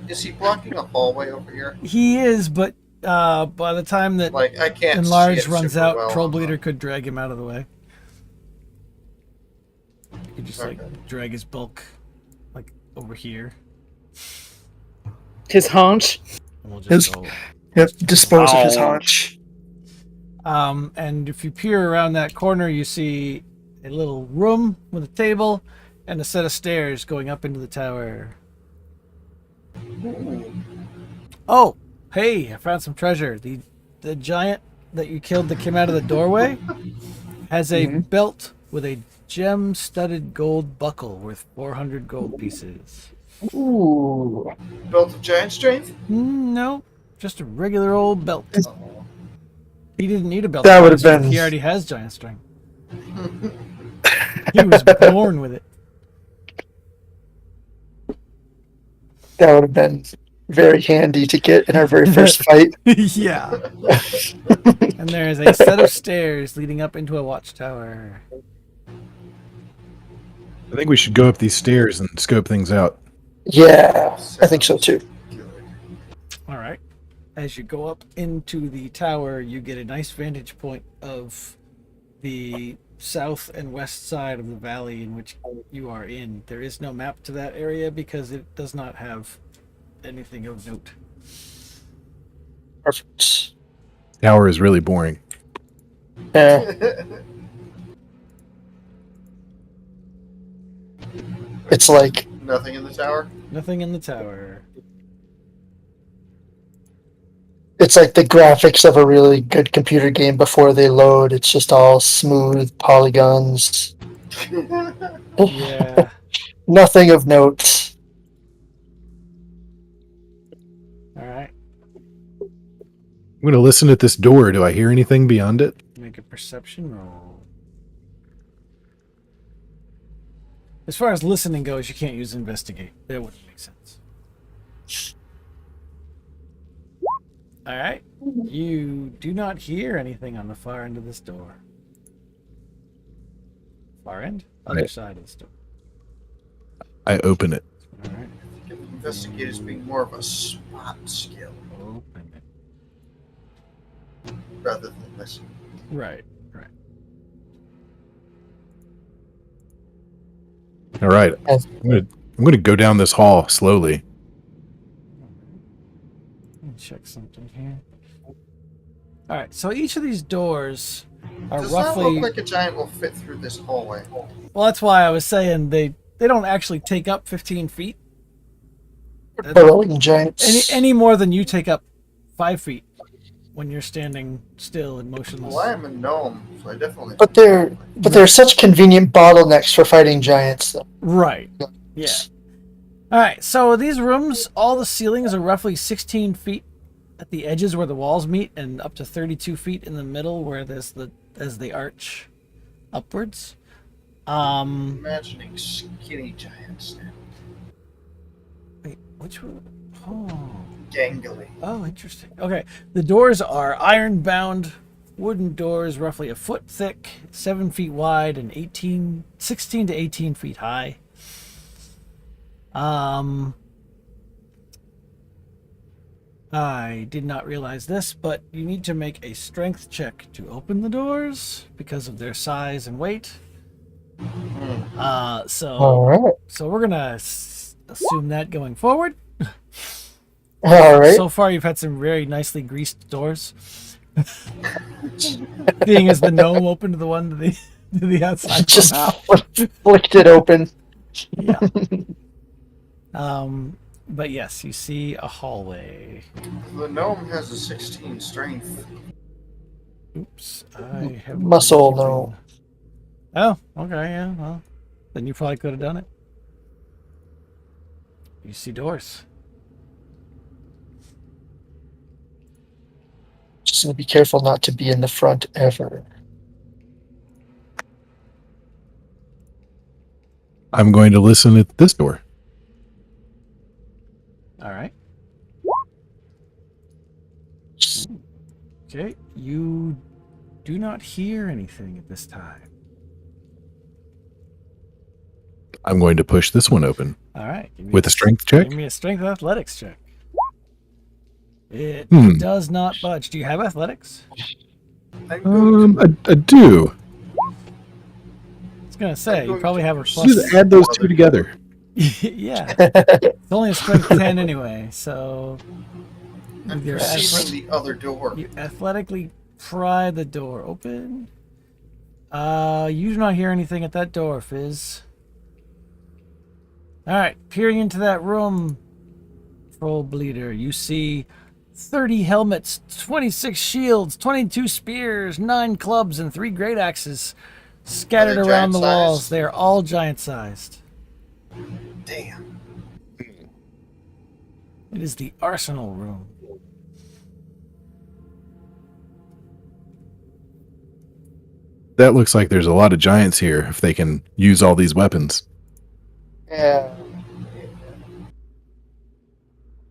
Is he blocking a hallway over here? He is, but by the time that Like, I can't see Enlarge it runs super out, well Troll on the- Bleeder could drag him out of the way. You could just Okay. drag his bulk like over here. His haunch. And we'll His- just go. Yep, dispose of his Ouch. haunch. And if you peer around that corner, you see a little room with a table and a set of stairs going up into the tower. Oh, hey! I found some treasure. The giant that you killed that came out of the doorway has a belt with a gem-studded gold buckle worth 400 gold pieces. Ooh. Belt of giant strength? No, just a regular old belt. He didn't need a belt. That of would've giant strength. been- He already has giant strength. He was born with it. That would have been very handy to get in our very first fight. Yeah. And there is a set of stairs leading up into a watchtower. I think we should go up these stairs and scope things out. Yeah, I think so too. All right. As you go up into the tower, you get a nice vantage point of the south and west side of the valley in which you are in. There is no map to that area because it does not have anything of note. Perfect. Tower is really boring. Yeah, it's like Nothing in the tower? Nothing in the tower. the graphics of a really good computer game before they load. It's just all smooth polygons. Yeah. Nothing of note. All right. I'm going to listen at this door. Do I hear anything beyond it? Make a perception roll. As far as listening goes, you can't use investigate. That wouldn't make sense. All right. You do not hear anything on the far end of this door. Far end? Other Right. side of this door. I open it. All right. Investigate as being more of a spot skill Open it. rather than listen. Right. Right. All right. Yes. I'm gonna go down this hall slowly. Let me check something here. All right. So each of these doors are Does not roughly. look like a giant will fit through this hallway. Well, that's why I was saying they don't actually take up 15 feet. Burrowing giants. Any more than you take up 5 feet when you're standing still and motionless. Well, I am a gnome, so I definitely. But they're such convenient bottlenecks for fighting giants. Though. Right. Yeah. All right. So these rooms, all the ceilings are roughly 16 feet at the edges where the walls meet, and up to 32 feet in the middle where there's the arch upwards. Imagining skinny giants now. Wait, which one? Oh. Gangly. Oh, interesting. Okay, the doors are iron-bound wooden doors, roughly a foot thick, 7 feet wide, and 16 to 18 feet high. I did not realize this, but you need to make a strength check to open the doors because of their size and weight. So All right. so we're gonna assume that going forward. All right. So far, you've had some very nicely greased doors. Being as the gnome opened the one to the outside Just somehow. flicked it open. Yeah. But yes, you see a hallway. The gnome has a 16 strength. Oops, I have Muscle gnome. Oh, okay, yeah. Well, then you probably could have done it. You see doors. Just gonna be careful not to be in the front ever. I'm going to listen at this door. All right. Okay, you do not hear anything at this time. I'm going to push this one open All right. Give me with a strength check. Give me a strength athletics check. It Hmm. does not budge. Do you have athletics? I'm going I do. I was gonna say you probably have a plus. Just add those two together. Yeah, it's only a strength 10 anyway. So I'm with your perceiving the other door. you athletically pry the door open. You do not hear anything at that door, Fizz. All right, peering into that room, Troll Bleeder, you see 30 helmets, 26 shields, 22 spears, 9 clubs, and 3 great axes scattered Are they around the giant-sized? walls. They are all giant-sized. Damn. It is the arsenal room. That looks like there's a lot of giants here if they can use all these weapons. Yeah.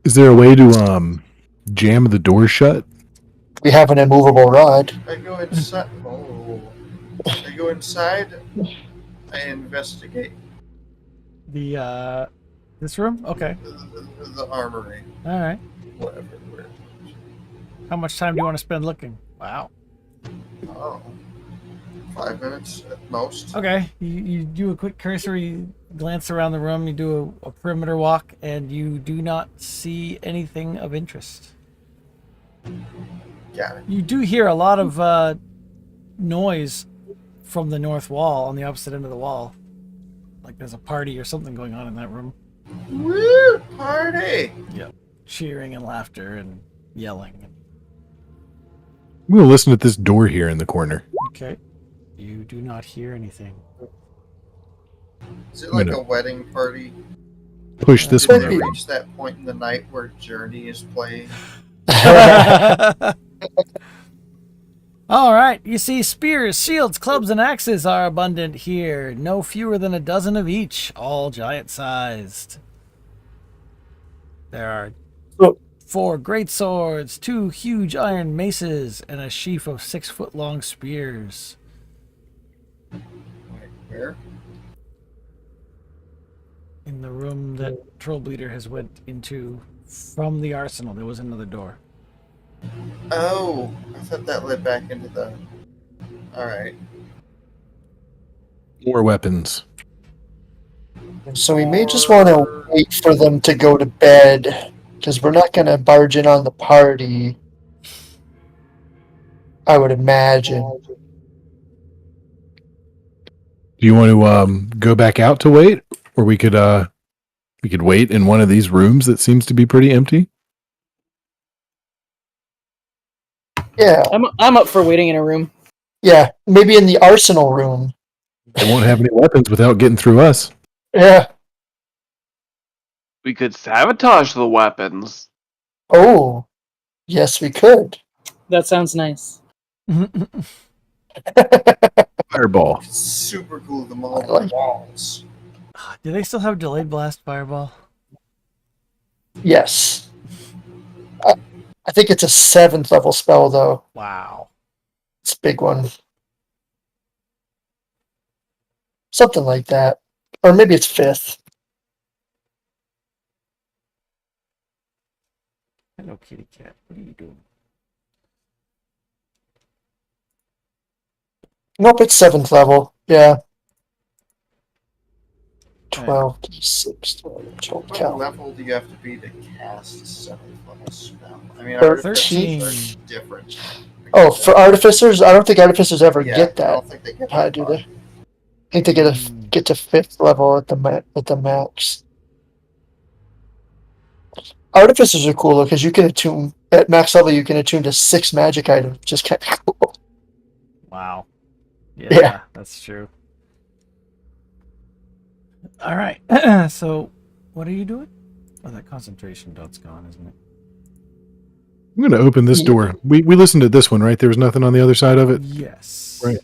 Is there a way to jam the door shut? We have an immovable rod. I go inside. Oh. I go inside. I investigate This room? Okay. the armory. All right. Whatever. Where. How much time do you want to spend looking? Wow. Oh. 5 minutes at most. Okay. You do a quick cursory glance around the room. You do a perimeter walk, and you do not see anything of interest. Got it. You do hear a lot of noise from the north wall on the opposite end of the wall. Like there's a party or something going on in that room. Woo! Party! Cheering and laughter and yelling. I'm going to listen at this door here in the corner. Okay. You do not hear anything. Is it like Minute. a wedding party? Push this Did one they open. reach that point in the night where Journey is playing? All right. You see spears, shields, clubs, and axes are abundant here. No fewer than a dozen of each, all giant-sized. There are So- 4 great swords, 2 huge iron maces, and a sheaf of 6-foot-long spears. Wait, where? In the room that Trollbleeder has went into from the arsenal, there was another door. Oh, I thought that led back into the. Alright. More weapons. So we may just want to wait for them to go to bed, because we're not going to barge in on the party. I would imagine. Do you want to go back out to wait, or we could wait in one of these rooms that seems to be pretty empty? Yeah, I'm up for waiting in a room. yeah. Maybe in the arsenal room. They won't have any weapons without getting through us. Yeah. We could sabotage the weapons. Oh, Yes, we could. That sounds nice. Fireball. Super glue them all I to like- the walls. Do they still have delayed blast fireball? Yes. I think it's a 7th level spell, though. Wow. It's a big one. Something like that. Or maybe it's 5th. Hello, kitty cat. What are you doing? Nope, it's 7th level. Yeah. Alright. 12, 6, 12, 12 What count. level do you have to be to cast a 7th level spell? I mean, 13. artificers are different. Oh, for artificers, I don't think artificers ever Yeah, get I that. don't think they get How that do far. they? I think they get to 5th level at the max. Artificers are cool because you can attune at max level. You can attune to 6 magic items, which is kind of cool. Wow. Yeah, Yeah. that's true. All right. So, what are you doing? Oh, that concentration dot's gone, isn't it? I'm going to open this door. We listened to this one, right? There was nothing on the other side of it. Yes. Right.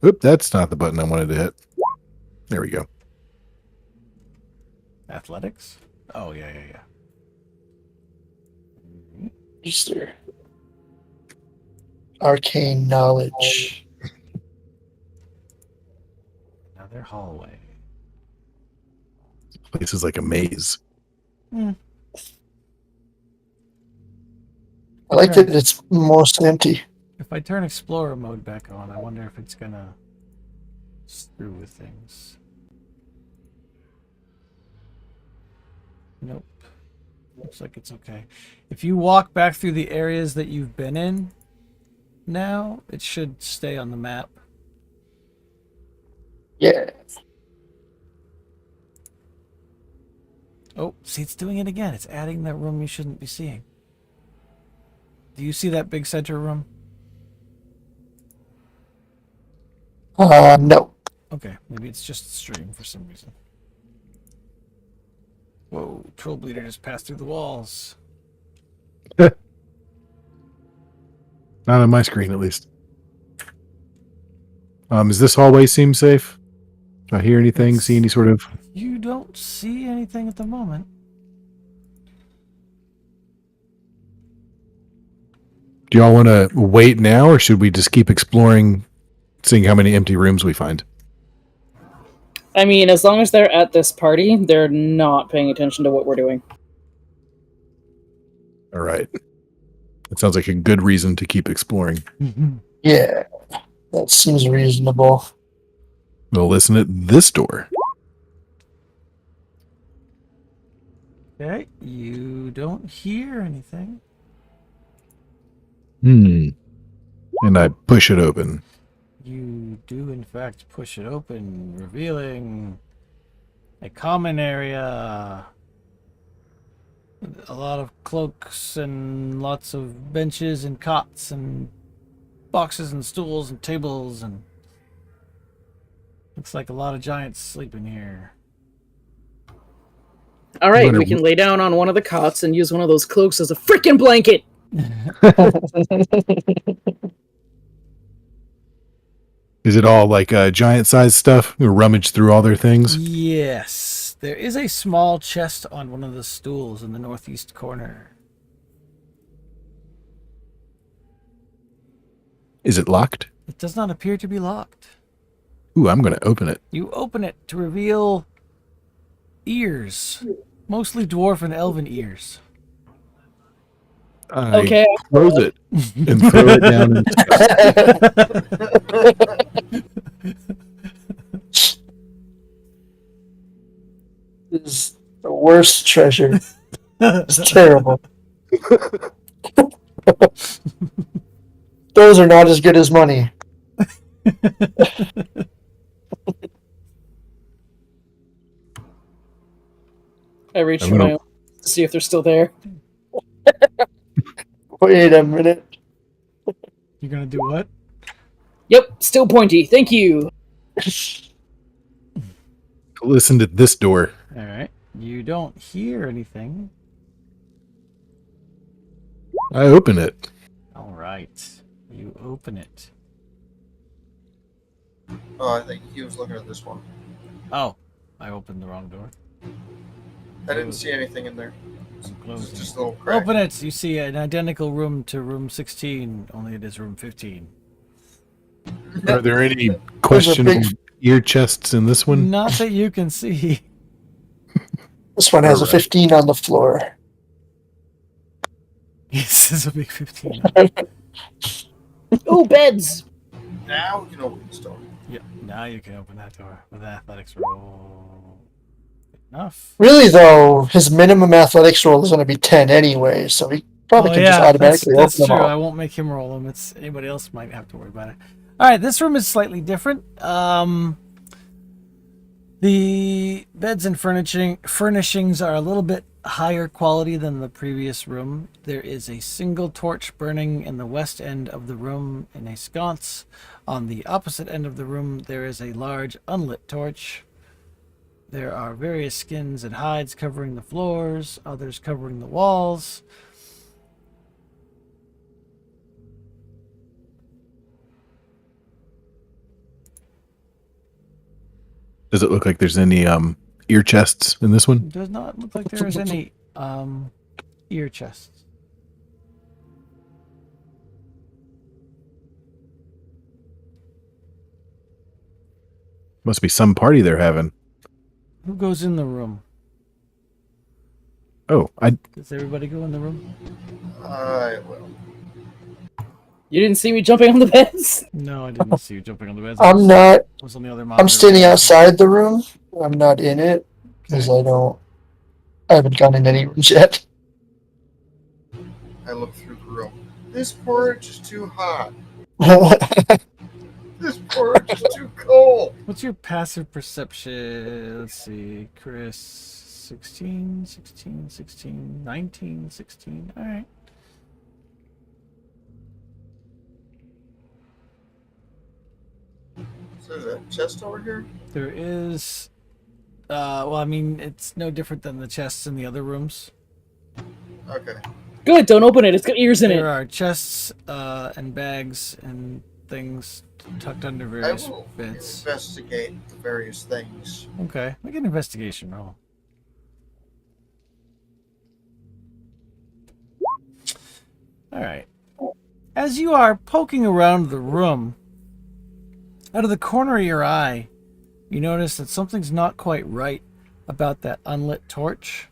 Oop, that's not the button I wanted to hit. There we go. Athletics? Oh, yeah. Easter. Arcane knowledge. Another hallway. This is like a maze. I like that it's mostly empty. If I turn Explorer mode back on, I wonder if it's gonna screw with things. Nope. Looks like it's okay. If you walk back through the areas that you've been in now, it should stay on the map. Yeah. Oh, see, it's doing it again. It's adding that room you shouldn't be seeing. Do you see that big center room? No. Okay, maybe it's just stream for some reason. Whoa, Troll Bleeder just passed through the walls. Not on my screen, at least. Does this hallway seem safe? Do I hear anything? It's- See any sort of... You don't see anything at the moment. Do y'all want to wait now, or should we just keep exploring, seeing how many empty rooms we find? I mean, as long as they're at this party, they're not paying attention to what we're doing. All right. That sounds like a good reason to keep exploring. Yeah. That seems reasonable. We'll listen at this door. Okay, you don't hear anything. And I push it open. You do, in fact, push it open, revealing a common area. A lot of cloaks and lots of benches and cots and boxes and stools and tables, and looks like a lot of giants sleeping here. All right, Wonder- we can lay down on one of the cots and use one of those cloaks as a freaking blanket. Is it all like giant-sized stuff? We rummage through all their things. Yes, there is a small chest on one of the stools in the northeast corner. Is it locked? It does not appear to be locked. Ooh, I'm going to open it. You open it to reveal ears, mostly dwarf and elven ears. I Okay. close it and throw it down. This is the worst treasure. It's terrible. Those are not as good as money. I reach I'm for gonna- my own to see if they're still there. Wait a minute. You're gonna do what? Yep, still pointy. Thank you. Listen to this door. All right. You don't hear anything. I open it. All right. You open it. Oh, I think he was looking at this one. Oh, I opened the wrong door. I didn't see anything in there. I'm It's closing. just a little crack. Open it. You see an identical room to room 16, only it is room 15. Are there any questionable ear chests in this one? Not that you can see. This one has a Alright. 15 on the floor. This is a big 15. Ooh, beds. Now we can open this door. Yep. Now you can open that door with an athletics roll. Enough. Really, though, his minimum athletics roll is going to be 10 anyway, so he probably can just automatically that's open them true. all. I won't make him roll them. It's anybody else might have to worry about it. All right, this room is slightly different. The beds and furnishings are a little bit higher quality than the previous room. There is a single torch burning in the west end of the room in a sconce. On the opposite end of the room, there is a large unlit torch. There are various skins and hides covering the floors, others covering the walls. Does it look like there's any ear chests in this one? It does not look like there is any ear chests. Must be some party they're having. Who goes in the room? Oh, Does everybody go in the room? I will. You didn't see me jumping on the beds? No, I didn't see you jumping on the beds. I'm not. I was on the other I'm monitor. standing outside the room. I'm not in it because I haven't gone in any rooms yet. I look through the room. This porridge is too hot. This porridge is too cold. What's your passive perception? Let's see, Chris. 16, 16, 16, 19, 16. All right. So there's a chest over here? There is. Well, I mean, it's no different than the chests in the other rooms. Okay. Good, don't open it. It's got ears in There it. are chests and bags and things tucked under I various will beds. investigate the various things. Okay, make an investigation roll. All right. As you are poking around the room, out of the corner of your eye, you notice that something's not quite right about that unlit torch.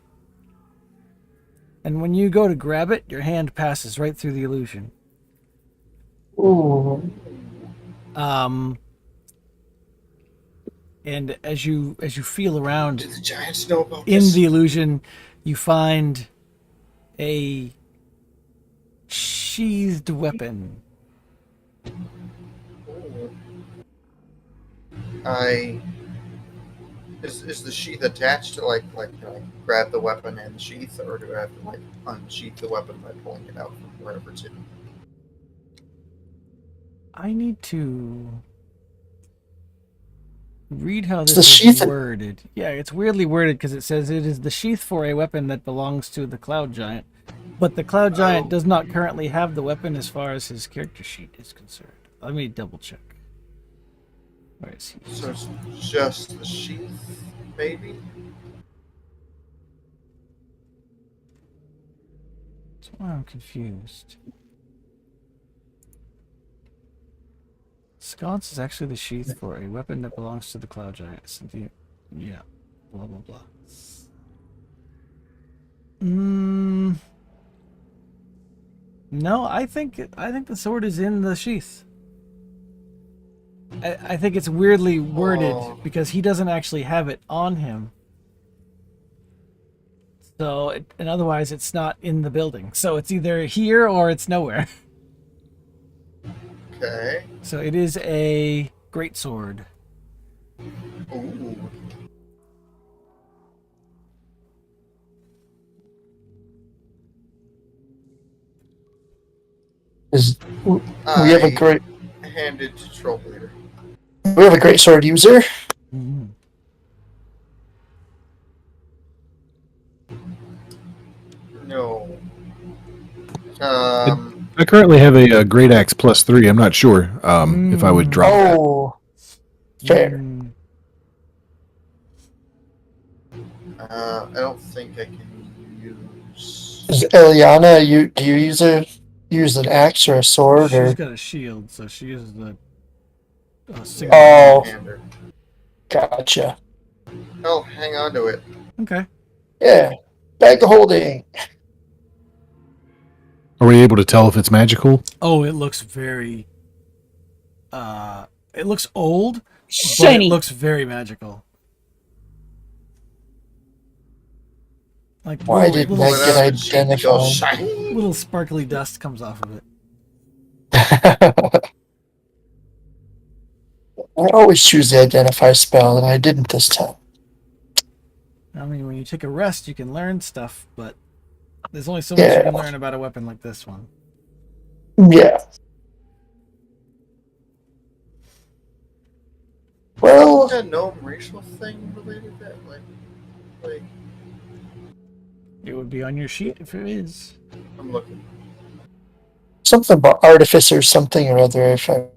And when you go to grab it, your hand passes right through the illusion. Ooh. And as you feel around Did the giants know about in this? the illusion, you find a sheathed weapon. Is the sheath attached to like can I grab the weapon and the sheath, or do I have to like unsheath the weapon by pulling it out from wherever it's hidden? I need to read how It's this the is sheath- worded. Yeah, it's weirdly worded because it says it is the sheath for a weapon that belongs to the Cloud Giant. But the Cloud Giant Oh. does not currently have the weapon as far as his character sheet is concerned. Let me double check. Where is he? So it's just the sheath, maybe? That's why I'm confused. Sconce is actually the sheath for a weapon that belongs to the Cloud Giant. Cynthia, yeah, blah blah blah. No, I think the sword is in the sheath. I think it's weirdly worded Oh. because he doesn't actually have it on him. So, and otherwise, it's not in the building. So it's either here or it's nowhere. Okay. So it is a great sword. Ooh. We have a great handed to Troll Leader. we have a great sword user. Mhm. No. I currently have a Great Axe +3. I'm not sure if I would drop that. Oh, fair. Mm, I don't think I can use. Is Eliana, do you use an axe or a sword she's or? got a shield, so she uses the single. Oh, Hander. gotcha. Oh, hang on to it. Okay. Yeah, bag of holding. Are we able to tell if it's magical? Oh, it looks very. It looks old, but it Shiny. looks very magical. Like Why didn't little, I get It seemed to go identified? shiny. little sparkly dust comes off of it. I always choose the identify spell, and I didn't this time. I mean, when you take a rest, you can learn stuff, but there's only so much you can learn about a weapon like this one. Yeah. Well, Is that gnome racial thing related to that? Like, It would be on your sheet if it is. I'm looking. something about artificer, something or other. If I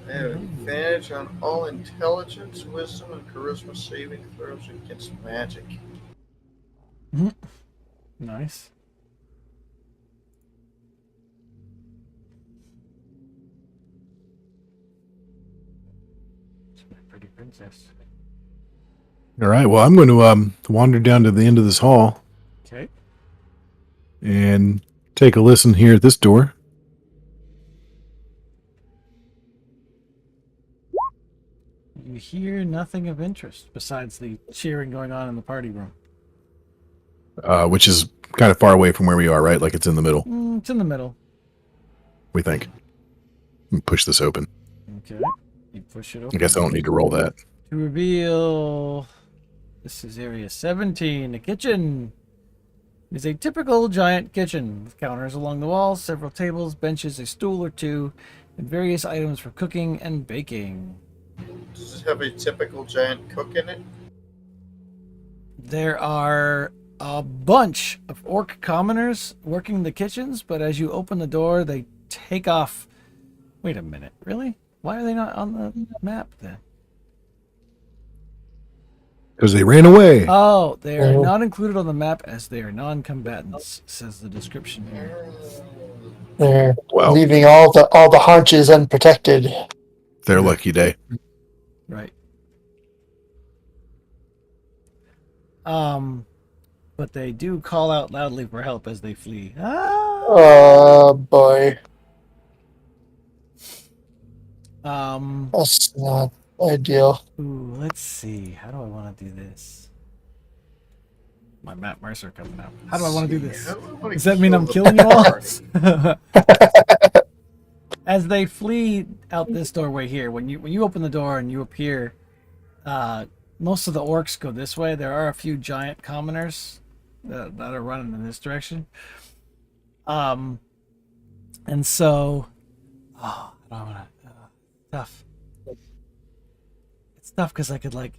They have advantage on all intelligence, wisdom, and charisma saving throws against magic. Nice. It's my pretty princess. All right. Well, I'm going to wander down to the end of this hall Okay. and take a listen here at this door. You hear nothing of interest besides the cheering going on in the party room. Which is kind of far away from where we are, right? Like it's in the middle, It's in the middle. we think. Let me push this open. Okay. You push it I open. guess I don't need to roll that. To reveal, this is area 17, the kitchen. It is a typical giant kitchen with counters along the walls, several tables, benches, a stool or two, and various items for cooking and baking. Does it have a typical giant cook in it? There are a bunch of orc commoners working the kitchens, but as you open the door, they take off. Wait a minute, really? Why are they not on the map then? Because they ran away. Oh, they are Oh. not included on the map as they are non-combatants, says the description here. they're Well, leaving all the haunches unprotected. their lucky day. Right. But they do call out loudly for help as they flee. Ah! Oh boy, that's not ideal. Ooh, let's see. How do I want to do this? My Matt Mercer coming out. How do I want to do this? How do I wanna Does that mean kill I'm the killing you all? party? As they flee out this doorway here, when you open the door and you appear, most of the orcs go this way. There are a few giant commoners that are running in this direction. And so, I don't want to. Tough. It's tough because I could like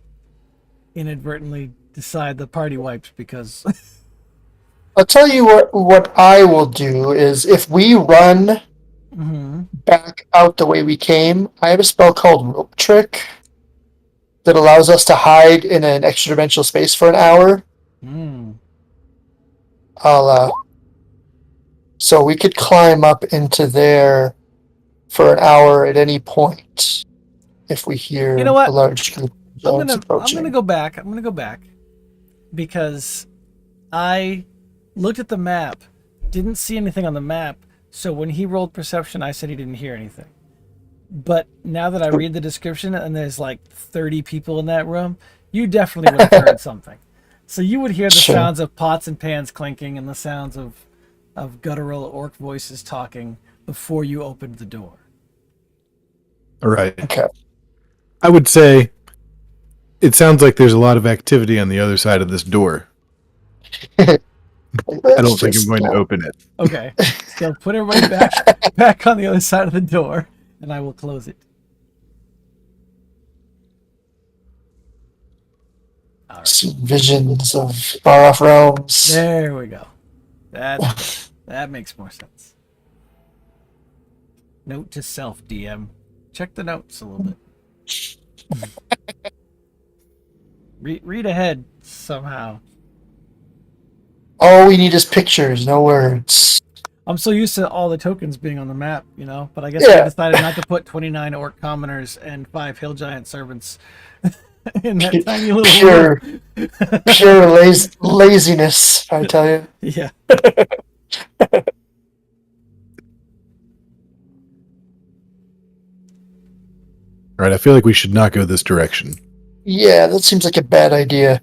inadvertently decide the party wipes because. I'll tell you what I will do is if we run Mhm. back out the way we came, I have a spell called Rope Trick that allows us to hide in an extra dimensional space for an hour. Mm. So we could climb up into there for an hour at any point if we hear You know what? a large group of I'm giants gonna approaching. go back. I'm gonna go back because I looked at the map, didn't see anything on the map. So when he rolled perception, I said he didn't hear anything. But now that I read the description and there's like 30 people in that room, you definitely would have heard something. So you would hear the Sure. sounds of pots and pans clinking and the sounds of guttural orc voices talking before you opened the door. All right. Okay. I would say it sounds like there's a lot of activity on the other side of this door. I don't think I'm going to open it. Okay. So put everybody back on the other side of the door, and I will close it. All right. See visions of far off realms. There we go. That makes more sense. Note to self, DM. Check the notes a little bit. Read ahead somehow. All we need is pictures, no words. I'm so used to all the tokens being on the map, but I guess Yeah. I decided not to put 29 orc commoners and 5 hill giant servants in that tiny little Pure, room. pure laziness, I tell you. Yeah. All right, I feel like we should not go this direction. Yeah, that seems like a bad idea.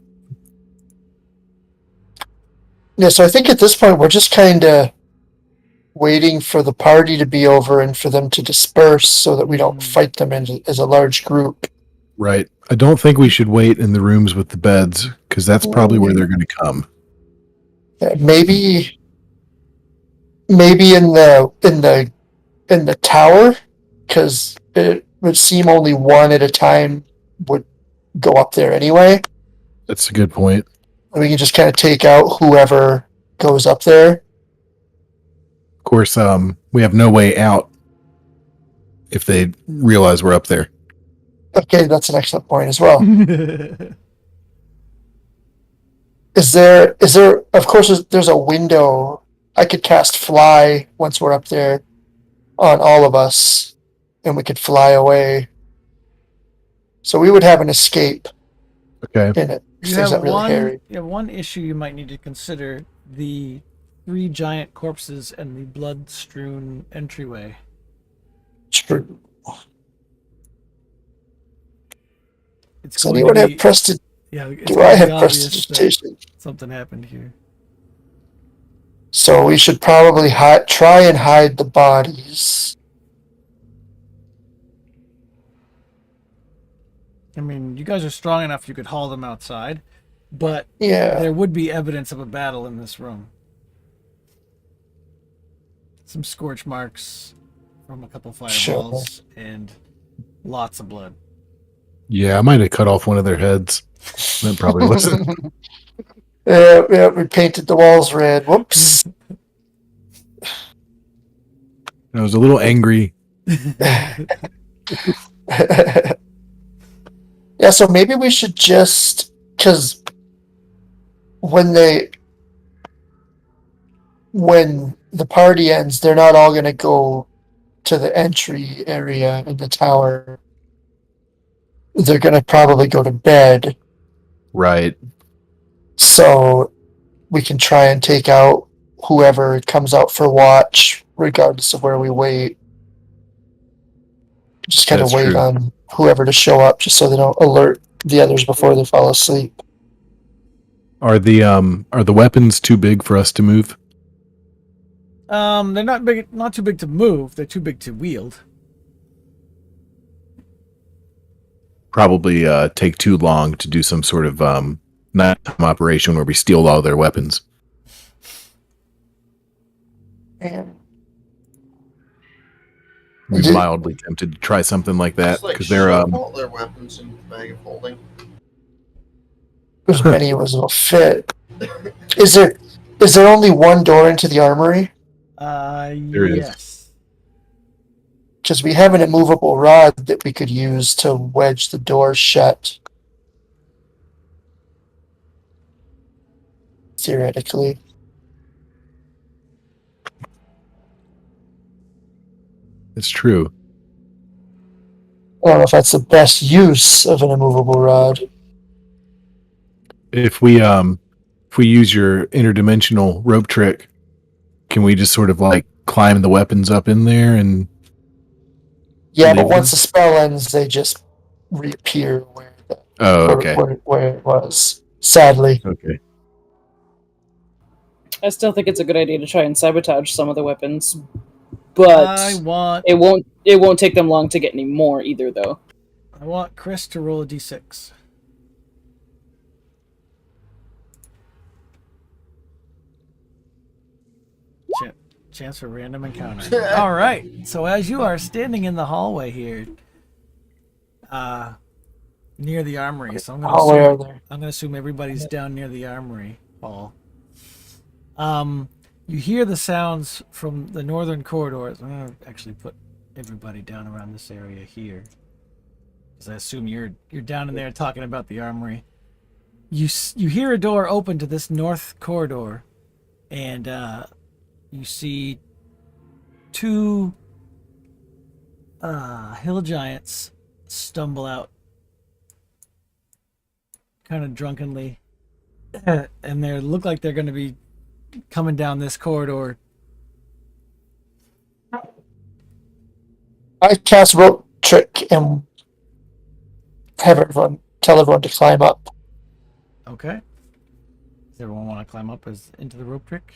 Yeah, so I think at this point we're just kind of waiting for the party to be over and for them to disperse so that we don't fight them as a large group. Right. I don't think we should wait in the rooms with the beds because that's probably where they're going to come. Yeah, maybe in the tower, because it would seem only one at a time would go up there anyway. That's a good point. We can just kind of take out whoever goes up there. Of course, we have no way out if they realize we're up there. Okay, that's an excellent point as well. Is there, of course, there's a window. I could cast fly once we're up there on all of us, and we could fly away. So we would have an escape Okay. in it. You Things have that really hairy. one issue you might need to consider: the 3 giant corpses and the blood-strewn entryway. True. It's Does going anyone to have be, presti- yeah, it's Do going I to have be obvious that prestidigitation? something happened here. So we should probably try and hide the bodies. I mean, you guys are strong enough you could haul them outside, but Yeah. there would be evidence of a battle in this room. Some scorch marks from a couple fireballs and lots of blood. Yeah, I might have cut off one of their heads. That probably wasn't. Yeah, we painted the walls red. Whoops. I was a little angry. Yeah, so maybe we should just, because when the party ends, they're not all going to go to the entry area in the tower. They're going to probably go to bed. Right. So we can try and take out whoever comes out for watch, regardless of where we wait. Just kind of That's wait true. on whoever to show up, just so they don't alert the others before they fall asleep. Are the weapons too big for us to move? They're not big, not too big to move. They're too big to wield. Probably take too long to do some sort of nighttime operation where we steal all their weapons. And We're mildly tempted to try something like that Just like because they're shove all their weapons in the bag of holding. as many as will fit. Is there only one door into the armory? There is. Yes. Because we have an immovable rod that we could use to wedge the door shut. Theoretically. It's true. I don't know if that's the best use of an immovable rod. If we use your interdimensional rope trick, can we just sort of like climb the weapons up in there and Yeah, leave but once them? the spell ends, they just reappear Oh, okay. where it was. Sadly. Okay. I still think it's a good idea to try and sabotage some of the weapons, but it won't take them long to get any more either, though. I want Chris to roll a d6. chance for random encounter. All right. So as you are standing in the hallway here, near the armory, so How way are there? I'm gonna assume everybody's down near the armory, Paul. You hear the sounds from the northern corridors. I'm gonna actually put everybody down around this area here, because I assume you're down in there talking about the armory. You hear a door open to this north corridor, and you see two hill giants stumble out, kind of drunkenly, and they look like they're going to be coming down this corridor. I cast rope trick and tell everyone to climb up. Okay. Does everyone want to climb up into the rope trick?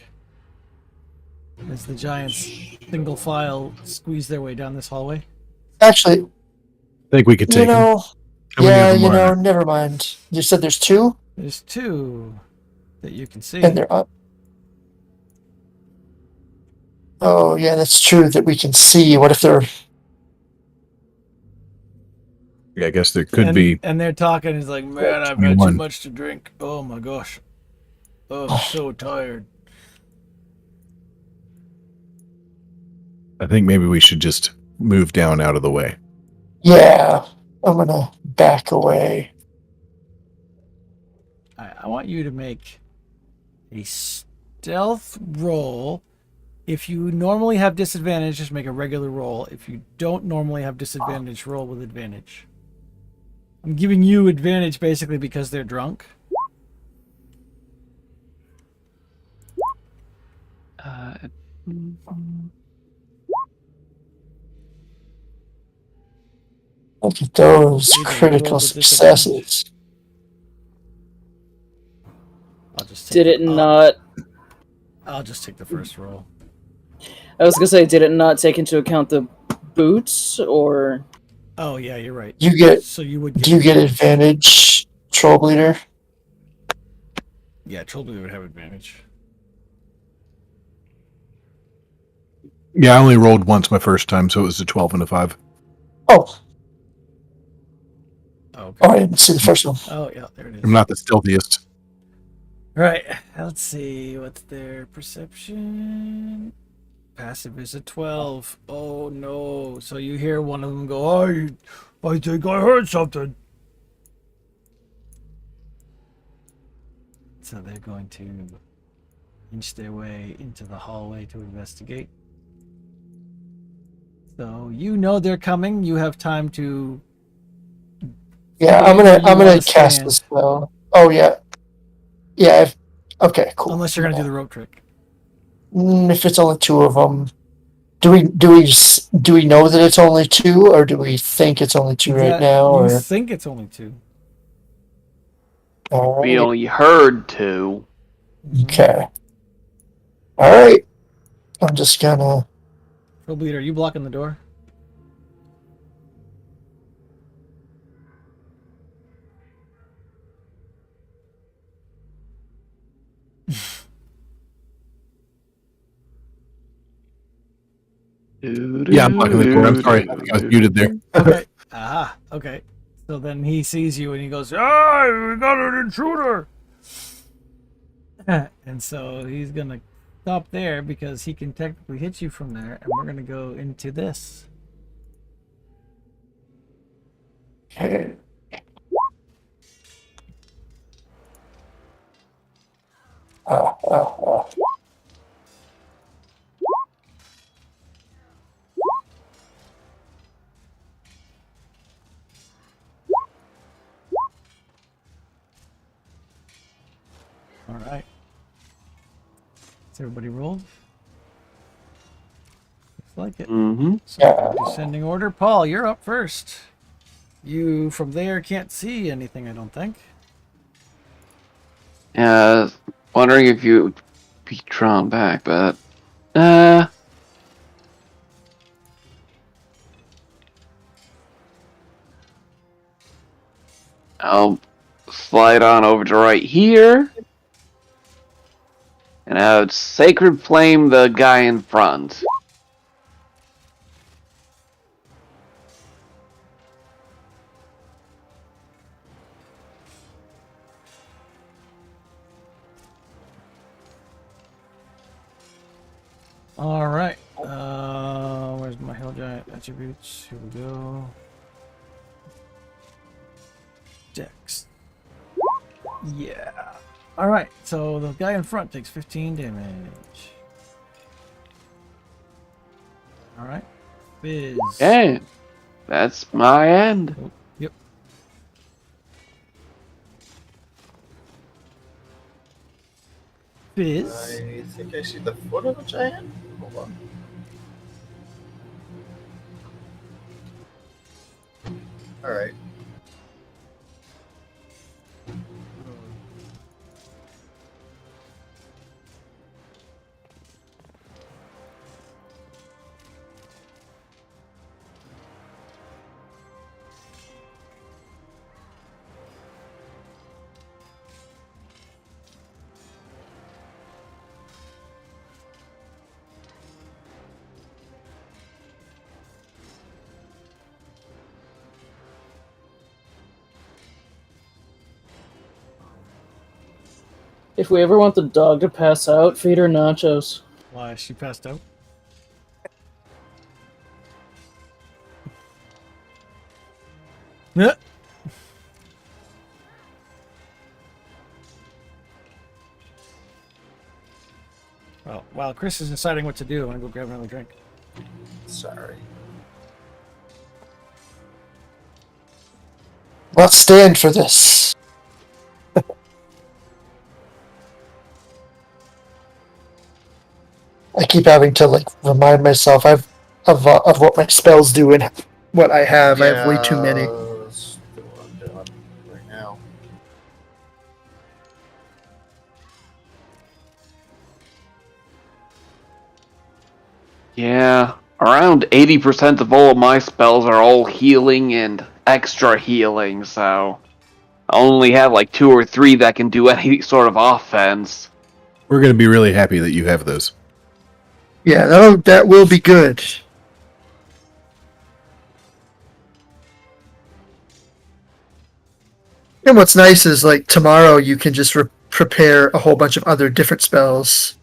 As the giants single file squeeze their way down this hallway. Actually, I think we could take them. Never mind. You said there's two, There's two that you can see. and they're up. Oh yeah, that's true that we can see. What if they're? I guess there could be. And they're talking. It's like, man, I've had too 21. much to drink. Oh my gosh. Oh, I'm so tired. I think maybe we should just move down out of the way. Yeah, I'm gonna back away. I want you to make a stealth roll. If you normally have disadvantage, just make a regular roll. If you don't normally have disadvantage, roll with advantage. I'm giving you advantage basically because they're drunk. Look at those Either critical roll with successes. I'll just Did it not? I'll just take the first roll. I was gonna say, did it not take into account the boots or? Oh yeah, you're right. You get? So you would Do you get advantage, Troll Bleeder? Yeah, Trollblade would have advantage. Yeah, I only rolled once my first time, so it was a 12 and a 5. Oh, Okay. I didn't see the first one. Oh yeah, there it is. I'm not the stealthiest. Right. Let's see. What's their perception? Passive is a 12. Oh no. So you hear one of them go, I think I heard something. So they're going to inch their way into the hallway to investigate. So you know they're coming. You have time to. Yeah, I'm Where gonna you wanna cast stand. the spell. Oh yeah, yeah. Okay, cool. Unless you're going to do the rope trick. If it's only two of them, do we know that it's only two, or do we think it's only two right now? You Or think it's only two. all We right, only heard two. okay, all right. I'm just gonna. Trollbleed, are you blocking the door? Yeah, I'm blocking the door. I'm sorry. I think I was muted there. Okay. Aha. Okay. So then he sees you and he goes, "Ah, we got an intruder!" And so he's gonna stop there because he can technically hit you from there, and we're gonna go into this. Okay. Uh. All right. Has everybody rolled? Looks like it. Mm-hmm. Yeah. Descending order. Paul, you're up first. You from there can't see anything, I don't think. Wondering if you would be drawn back, but I'll slide on over to right here. And I would Sacred Flame the guy in front. All right. Where's my Hill Giant attributes? Here we go. Dex. Yeah. All right. So the guy in front takes 15 damage. All right. Fizz. Okay. That's my end. Oh, yep. Fizz. I think I see the foot of a giant. Hold on. Alright. If we ever want the dog to pass out, feed her nachos. Why she passed out? Yeah. Well, while Chris is deciding what to do, I'm gonna go grab another drink. Sorry. Let's stand for this. I keep having to like remind myself of what my spells do and what I have. I have way too many. That's what I'm doing right now. Yeah, around 80% of all of my spells are all healing and extra healing, so I only have like 2 or 3 that can do any sort of offense. We're going to be really happy that you have those. Yeah, that will be good. And what's nice is like tomorrow you can just prepare a whole bunch of other different spells.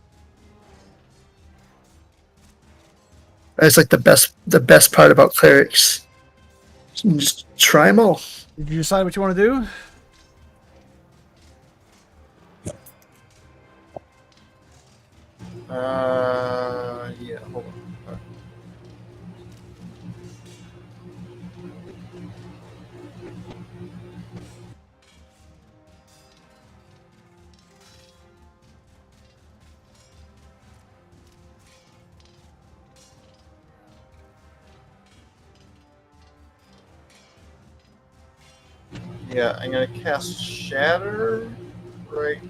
That's like the best part about clerics. Just try them all. Did you decide what you want to do? Yeah, hold on. Yeah, I'm gonna cast Shatter right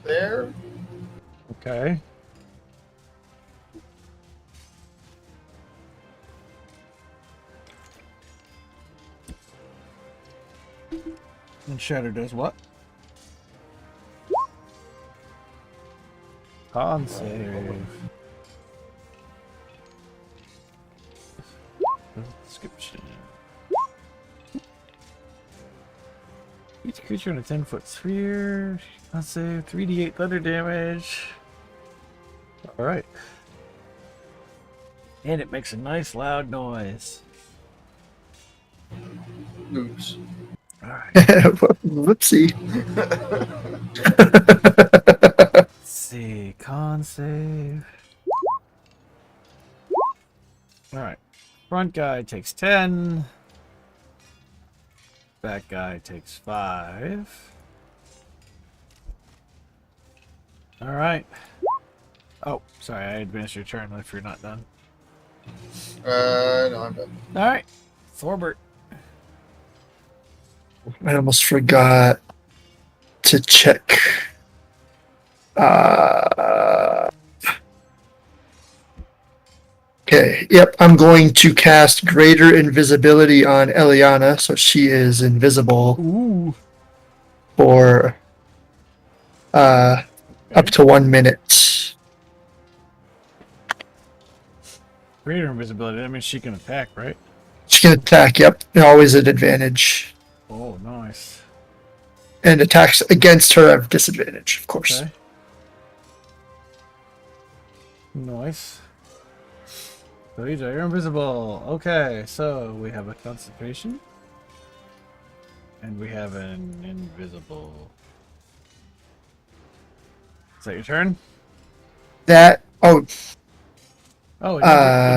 there. Okay. And Shatter does what? Con save. Description. Each creature in a 10-foot sphere. Con save. 3d8 thunder damage. Alright. And it makes a nice loud noise. Oops. Alright. Whoopsie. Let's see. Con save. Alright. Front guy takes 10. Back guy takes 5. Alright. Oh, sorry, I advanced your turn if you're not done. No, I'm done. Alright. Thorbert. I almost forgot to check. Okay, yep, I'm going to cast Greater Invisibility on Eliana, so she is invisible Ooh. for up to 1 minute. Greater invisibility. That means she can attack, right? She can attack, yep. Always an advantage. Oh, nice. And attacks against her have disadvantage, of course. Okay. Nice. So you're invisible. Okay, so we have a concentration. And we have an invisible. Is that your turn? That, oh, Oh, it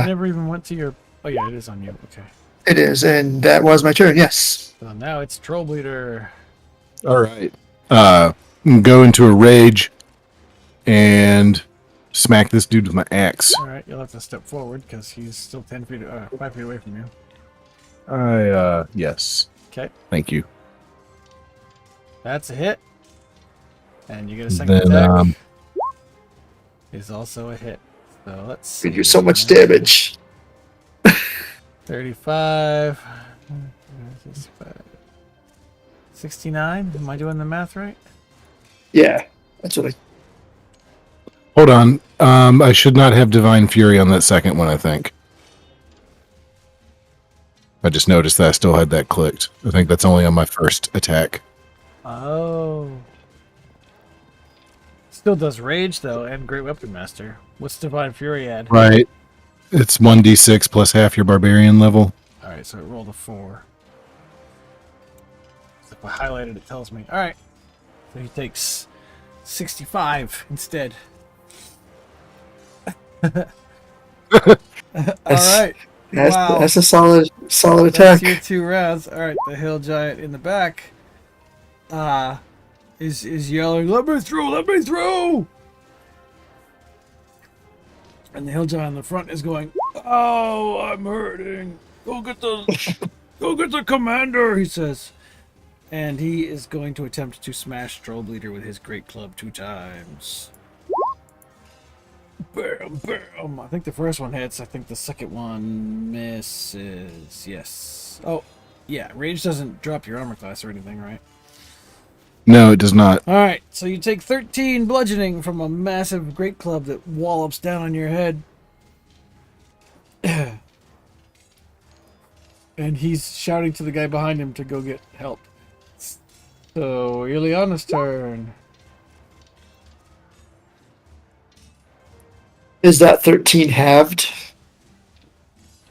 never even went to your... Oh yeah, it is on you. Okay. it is, and that was my turn, yes. So now it's Troll Bleeder. All right. Go into a rage and smack this dude with my axe. Alright, you'll have to step forward because he's still 5 feet away from you. Yes. Okay. Thank you. That's a hit. And you get a second Then, attack. Is also a hit. So let's see. You do so much damage. 35. 69. Am I doing the math right? Yeah, that's what I. Hold on. I should not have Divine Fury on that second one, I think. I just noticed that I still had that clicked. I think that's only on my first attack. Oh. Still does Rage, though, and Great Weapon Master. What's Divine Fury add? Right. It's 1d6 plus half your barbarian level. Alright, so it rolled a 4. So if I highlight it, it tells me. Alright. So he takes 65 instead. Alright. Wow. That's a solid That's attack. your 2 rounds. Alright, the hill giant in the back is yelling, let me through! And the hill giant in the front is going, oh, I'm hurting. Go get the commander, he says. And he is going to attempt to smash Troll Bleeder with his great club 2 times. Bam, bam. I think the first one hits. I think the second one misses. Yes. Oh, yeah. Rage doesn't drop your armor class or anything, right? No, it does not. Alright, so you take 13 bludgeoning from a massive great club that wallops down on your head. And he's shouting to the guy behind him to go get help. So, Ileana's turn. Is that 13 halved?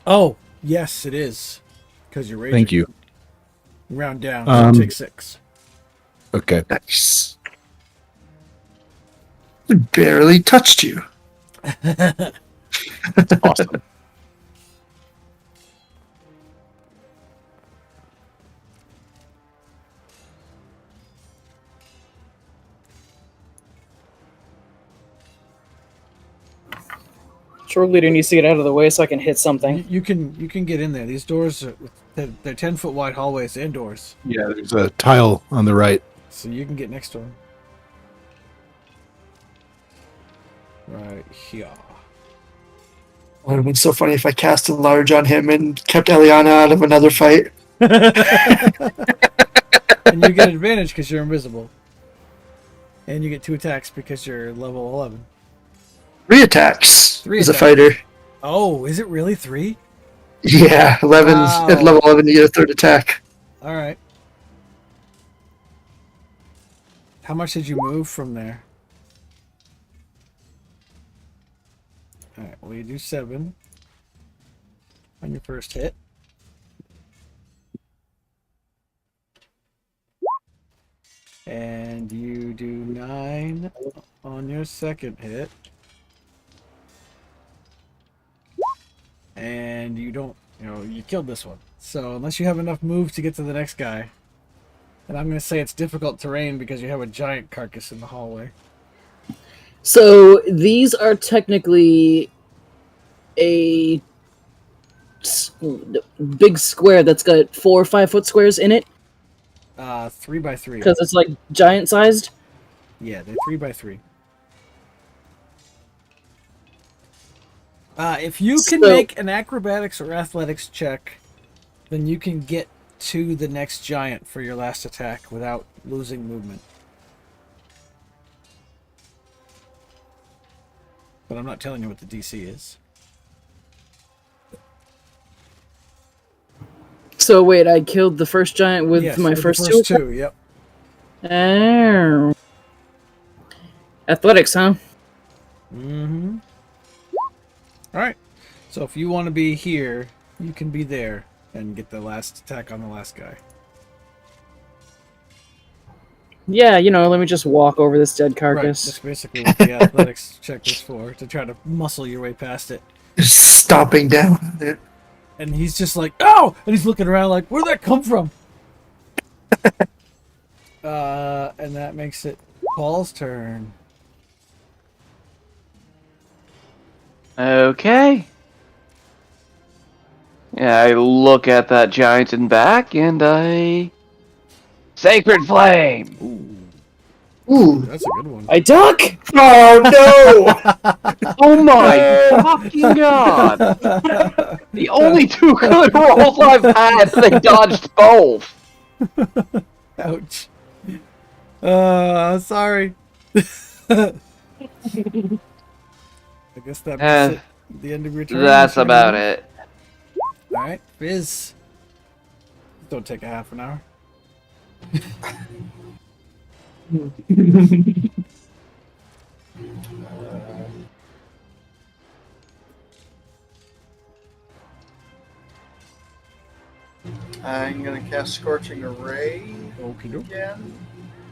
Oh, yes, it is. Because you're raging. Thank you. Round down, so take 6. Okay. Nice. It barely touched you. Awesome. Troll Leader needs to get out of the way so I can hit something. You can get in there. These doors they're 10-foot wide hallways indoors, Yeah, there's a tile on the right. so you can get next to them. Right here. It would have been so funny if I cast a large on him and kept Eliana out of another fight. And you get advantage because you're invisible. And you get 2 attacks because you're level 11. 3 attacks 3 as a attacks. fighter. Oh, is it really 3? Yeah, 11. Wow. At level 11, you get a 3rd attack. All right. How much did you move from there? All right. Well, you do 7 on your first hit. And you do 9 on your second hit. And you don't, you killed this one. So unless you have enough move to get to the next guy, and I'm going to say it's difficult terrain because you have a giant carcass in the hallway. So these are technically a big square that's got 4 or 5 foot squares in it 3 by 3. because it's like giant sized. Yeah, they're 3 by 3. If you can So- make an acrobatics or athletics check, then you can get to the next giant for your last attack without losing movement. But I'm not telling you what the DC is. So wait, I killed the first giant with Yes, my with the first first two. two. Yep. Oh. Athletics, huh? Mm-hmm. All right. So if you want to be here, you can be there and get the last attack on the last guy. Yeah, let me just walk over this dead Right. carcass. That's basically what the athletics check was for, to try to muscle your way past it. Just stomping down it. And he's just like, "Oh!" And he's looking around like, "Where'd that come from?" And that makes it Paul's turn. Okay. Yeah, I look at that giant in back, and I... Sacred Flame! Ooh. That's a good one. I duck! Oh Oh my fucking god! The only two good rolls I've had, they dodged both! Ouch. Sorry. I guess that makes it the end of your turn. That's about it. Alright, Fizz. Don't take a half an hour. I'm gonna cast Scorching Ray Okie doke. again.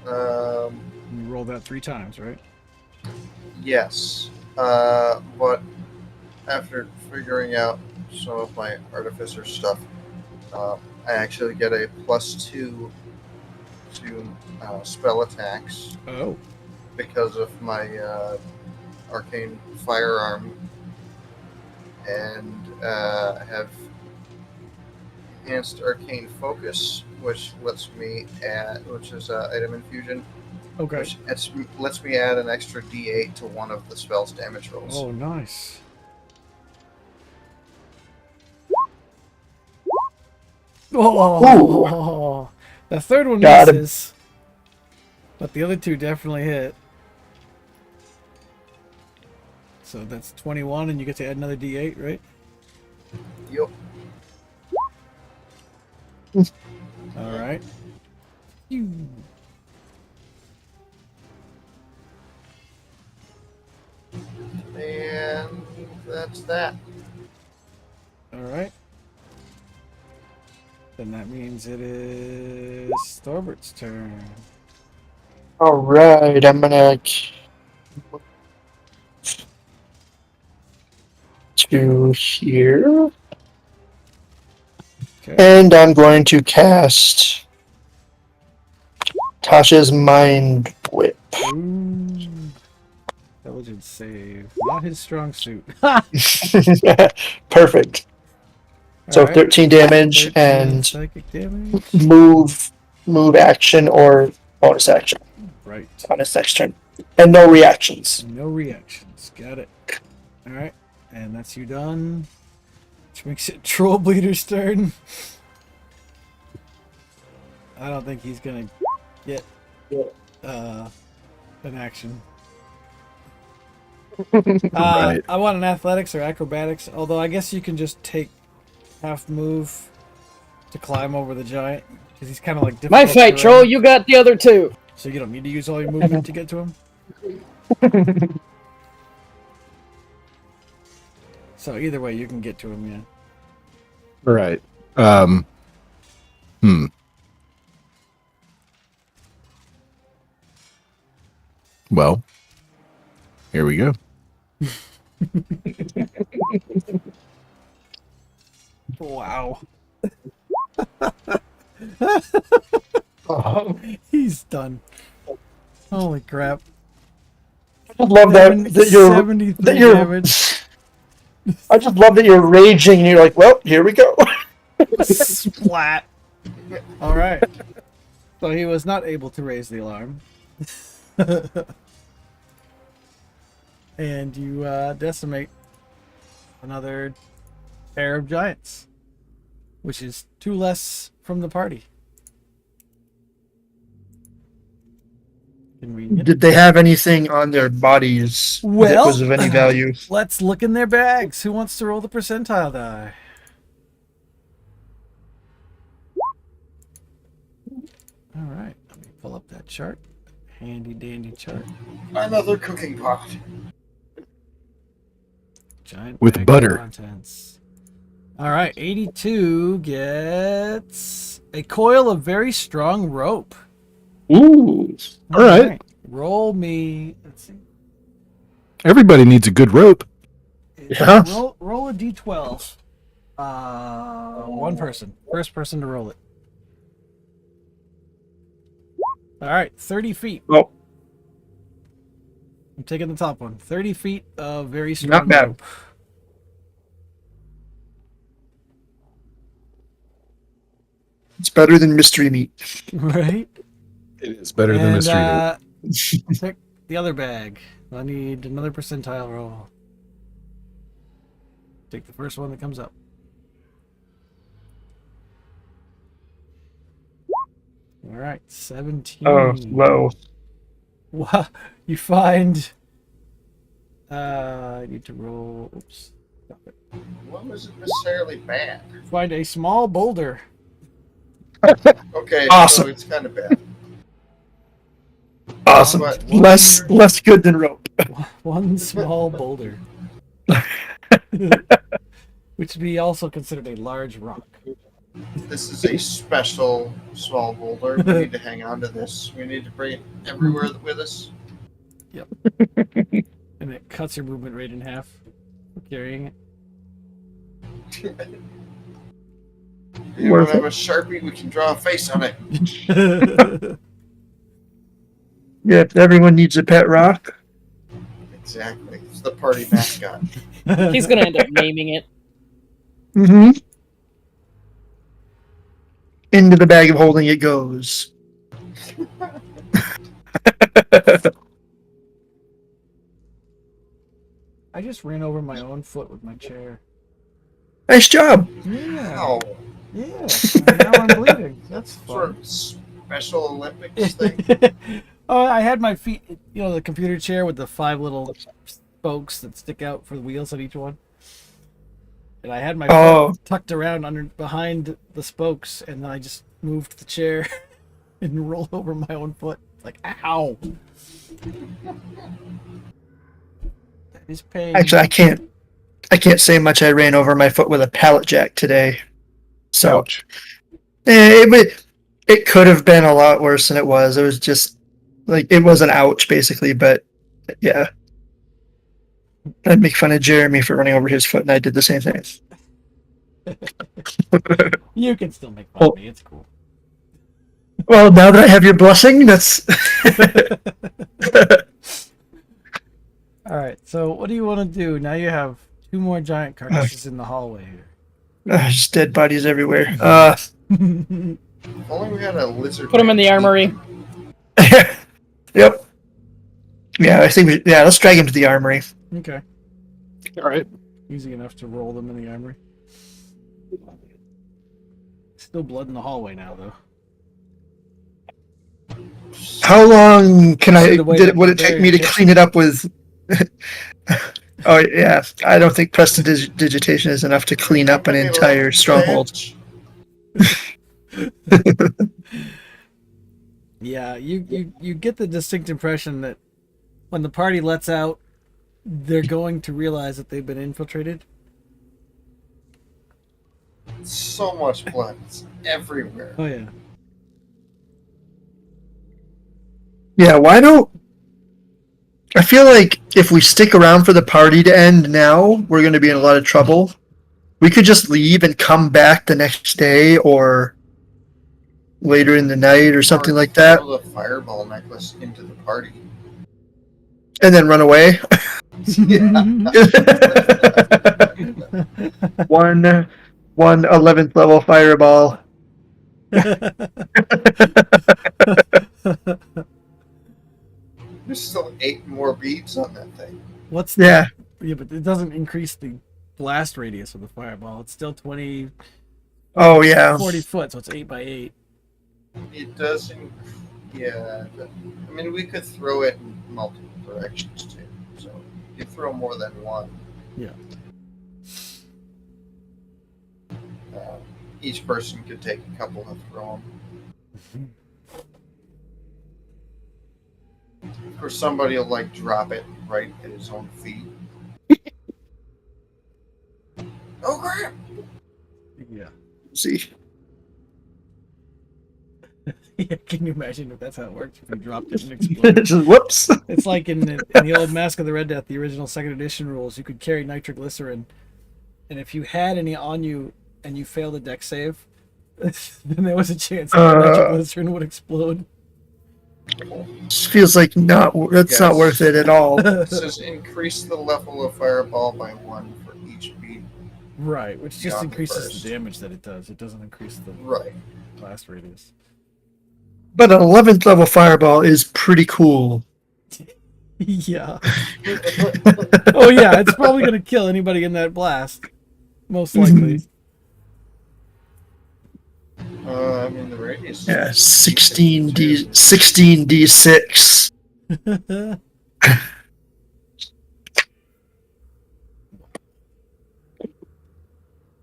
You roll that 3 times, right? Yes. But after figuring out some of my Artificer stuff, I actually get a +2 to spell attacks Oh. because of my arcane firearm, and have enhanced arcane focus, which lets me add, which is item infusion, Okay. which lets me add an extra D8 to one of the spell's damage rolls. Oh, nice. Oh, the third one Got him. misses, but the other two definitely hit. So that's 21, and you get to add another D8, right? Yup. All right. And that's that. All right. Then that means it is Storbert's turn. Alright, I'm gonna to here. Okay. And I'm going to cast Tasha's Mind Whip. Ooh. Intelligence save. Not his strong suit. Perfect. So All right. 13 damage 13 and psychic damage. move action or bonus action Right. on his next turn. And no reactions. No reactions. Got it. All right. And that's you done. Which makes it Troll Bleeder's turn. I don't think he's going to get an action. Right. I want an athletics or acrobatics, although I guess you can just take half move to climb over the giant, because he's kind of like difficult My to fight, run. troll. You got the other two. So you don't need to use all your movement to get to him. So either way, you can get to him, yeah. Right. Well, here we go. Wow. Oh, He's done. Holy crap. I just love that you're 73 that you're damage. I just love that you're raging and you're like, well, here we go. Splat. All right. So he was not able to raise the alarm. And you decimate another pair of giants, which is 2 less from the party. Convenient. Did they have anything on their bodies that Well, was of any value? Let's look in their bags. Who wants to roll the percentile die? All right, let me pull up that chart. Handy dandy chart. Another cooking pot. Giant With bag of butter. Contents. All right, 82 gets a coil of very strong rope. Ooh. All right. Roll me. Let's see. Everybody needs a good rope. Yeah. Roll a d12. One person. First person to roll it. All right, 30 feet. Oh, I'm taking the top one. 30 feet of very strong Not bad. rope. it's better than mystery meat. Right? It is better than mystery meat. Pick the other bag. I need another percentile roll. Take the first one that comes up. All right, 17. Oh, low. Wow, you find. I need to roll. Oops. Stop it. What wasn't necessarily bad? Find a small boulder. Okay, Awesome. so it's kind of bad. Awesome. But Less good than rope. One small boulder. Which would be also considered a large rock. this is a special small boulder. We need to hang on to this. We need to bring it everywhere with us. And it cuts your movement rate in half for carrying it. You want to have a Sharpie? We can draw a face on it. Yep, everyone needs a pet rock. Exactly. It's the party mascot. He's gonna end up naming it. Mm-hmm. Into the bag of holding it goes. I just ran over my own foot with my chair. Nice job. Yeah. Oh, Yeah. Now I'm bleeding. That's sort fun. of Special Olympics thing. Oh, I had my feet, the computer chair with the 5 little spokes that stick out for the wheels on each one. And I had my Oh. foot tucked around behind the spokes, and then I just moved the chair and rolled over my own foot. Like, ow! That is pain. Actually, I can't say much. I ran over my foot with a pallet jack today. So Ouch. it could have been a lot worse than it was. It was just like it was an ouch basically, but yeah. I'd make fun of Jeremy for running over his foot, and I did the same thing. You can still make fun of me. It's cool. Well, now that I have your blessing, that's All right. So, what do you want to do? Now you have 2 more giant carcasses in the hallway here. just dead bodies everywhere. If only we had a lizard. Put him in the armory. Yep. Yeah, I think let's drag him to the armory. Okay. All right. Easy enough to roll them in the armory. Still blood in the hallway now, though. How long would it take Very me to kitchen. clean it up with? Oh yeah, I don't think prestidigitation is enough to clean up an Maybe a entire little stronghold. bench. Yeah, you get the distinct impression that when the party lets out, they're going to realize that they've been infiltrated. So much blood. It's everywhere. Oh yeah. Yeah, why don't? I feel like if we stick around for the party to end now, we're going to be in a lot of trouble. We could just leave and come back the next day or later in the night or something like that, Throw the fireball necklace into the party. and then run away. one 11th level fireball. There's still 8 more beads on that thing. What's Yeah. Yeah, but it doesn't increase the blast radius of the fireball. It's still 20, Oh yeah. 40 foot, so it's 8 by 8. It does Yeah, I mean, we could throw it in multiple directions too. So you could throw more than one. Yeah. Each person could take a couple and throw them. Or somebody will like drop it right at his own feet. Oh crap! Yeah. See. Yeah, can you imagine if that's how it works? If you dropped it and exploded? Just whoops. It's like in the old Mask of the Red Death, the original second edition rules, you could carry nitroglycerin, and if you had any on you and you failed a deck save, then there was a chance that the nitroglycerin would explode. Just feels like that's not Yes. worth it at all. It says increase the level of fireball by 1 for each beat. Right, which just Beyond the increases burst. the damage that it does. It doesn't increase the Right. blast radius. But an 11th level fireball is pretty cool. Yeah. Oh yeah, it's probably gonna kill anybody in that blast. Most likely. I mean, the radius. Yeah, 16d6.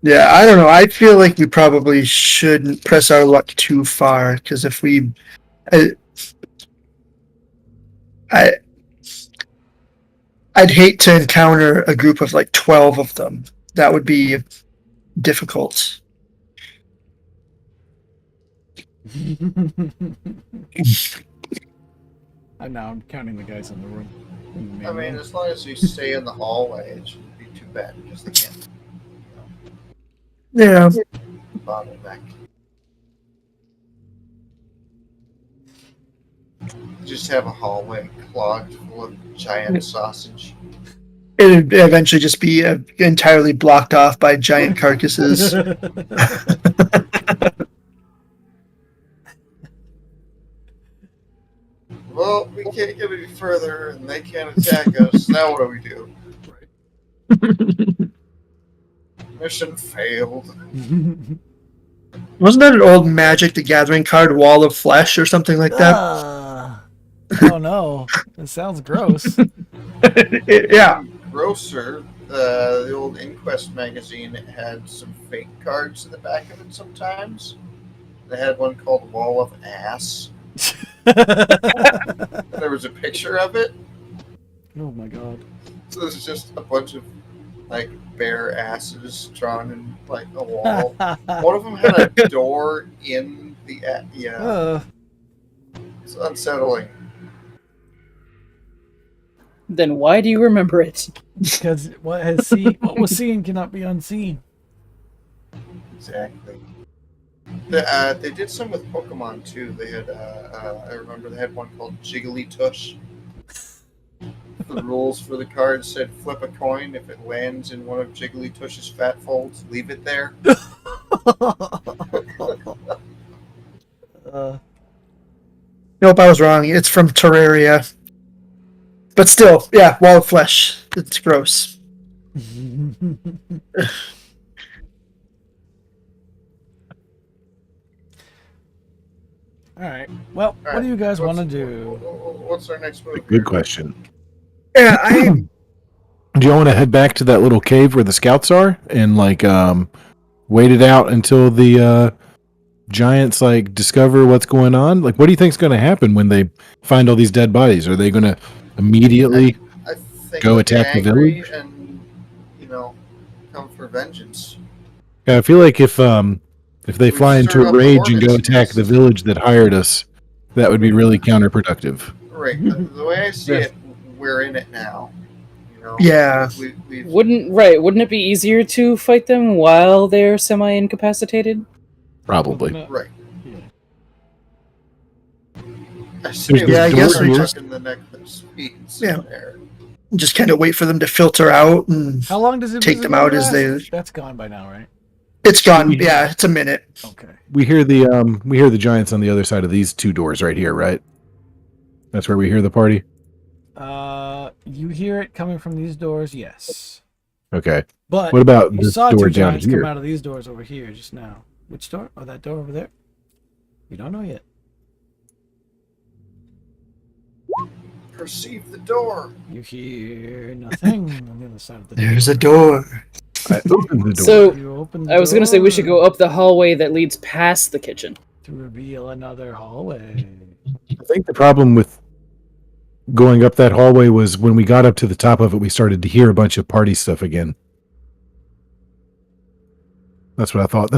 Yeah, I don't know. I feel like we probably shouldn't press our luck too far because if we, I'd hate to encounter a group of like 12 of them. That would be difficult. I'm counting the guys in the room. In the main I mean, room. as long as you stay in the hallway, it shouldn't be too bad because they can't Yeah. bottleneck. Just have a hallway clogged full of giant sausage. It'd eventually just be entirely blocked off by giant carcasses. Well, we can't get any further, and they can't attack us. Now what do we do? Mission failed. Wasn't that an old Magic the Gathering card, Wall of Flesh, or something like that? Oh no, it sounds gross. Yeah. Grosser, the old Inquest magazine had some fake cards in the back of it sometimes. They had one called Wall of Ass. There was a picture of it. Oh my god. So this is just a bunch of like bare asses drawn in like a wall. One of them had a door in the yeah. It's unsettling. Then why do you remember it? Because what was seen cannot be unseen. Exactly. They did some with Pokemon too. They had I remember they had one called Jiggly Tush. The rules for the card said flip a coin. If it lands in one of Jiggly Tush's fat folds, leave it there. Nope, I was wrong. It's from Terraria. But still, yeah, Wall of Flesh. It's gross. All right. Well, what do you guys want to do? What's our next move? Good question. Yeah, Do y'all want to head back to that little cave where the scouts are and like wait it out until the giants like discover what's going on? Like, what do you think's going to happen when they find all these dead bodies? Are they going to immediately? I think Go they'll attack be the angry village? and come for vengeance. I feel like if they fly into stir a up the rage and go hornet's attack the nest. village that hired us, that would be really counterproductive. Right. The way I see it, we're in it now. Yeah. We've Wouldn't it be easier to fight them while they're semi-incapacitated? Probably. right. Yeah. I see. There's Yeah, I guess we just in the neck of speeds. Yeah. There. just kind of wait for them to filter out and How long does it take them out as they. That's gone by now, right? It's gone. Yeah, it's a minute. Okay. We hear the giants on the other side of these two doors right here, right? That's where we hear the party. You hear it coming from these doors, yes. Okay. But What about you this saw door two down giants here? come out of these doors over here just now. Which door? Oh, that door over there? You don't know yet. perceive the door. You hear nothing on the other side of the door. There's a door. I opened the door. So You open the I was gonna say we should door go up the hallway that leads past the kitchen. to reveal another hallway. I think the problem with going up that hallway was when we got up to the top of it, we started to hear a bunch of party stuff again. That's what I thought.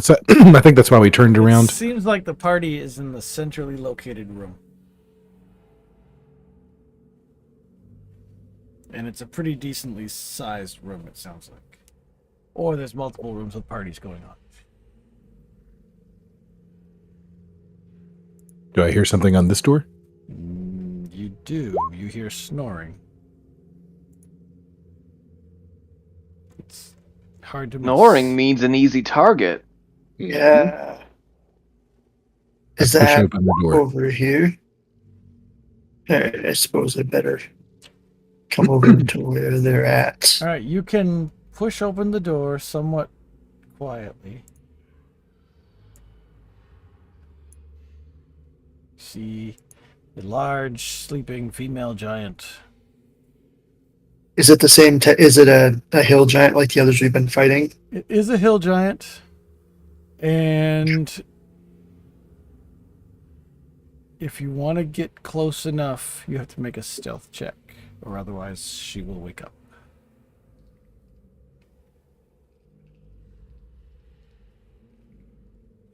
I think that's why we turned around. It seems like the party is in the centrally located room. And it's a pretty decently sized room, it sounds like. Or there's multiple rooms with parties going on. Do I hear something on this door? You do. You hear snoring. It's hard to Snoring means an easy target. Yeah. Is Push that open the door. over here? Alright, I suppose I better come over to where they're at. All right, you can push open the door somewhat quietly. See a large sleeping female giant. Is it the same? Is it a hill giant like the others we've been fighting? It is a hill giant, and if you want to get close enough, you have to make a stealth check, or otherwise she will wake up.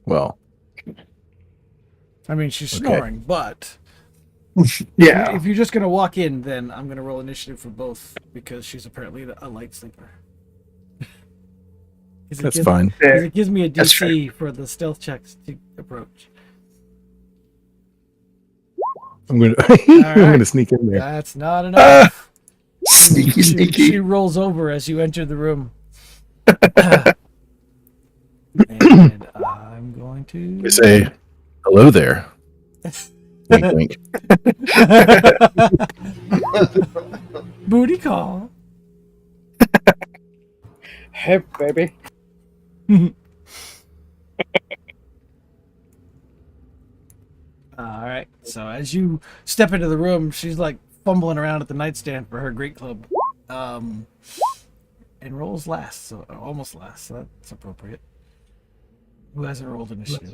Well, I mean, she's Okay. snoring, but Yeah. if you're just going to walk in, then I'm going to roll initiative for both because she's apparently a light sleeper. 'Cause that's gives- fine. 'cause it gives me a That's DC for the stealth checks to approach. I'm gonna right. I'm gonna sneak in there. That's not enough. Sneaky, She sneaky. rolls over as you enter the room. And I'm going to I say, hello there. Wink, wink. booty call. Hey, baby. All right. So as you step into the room, she's like fumbling around at the nightstand for her great club, and rolls last, so almost last. So that's appropriate. Who hasn't rolled initiative?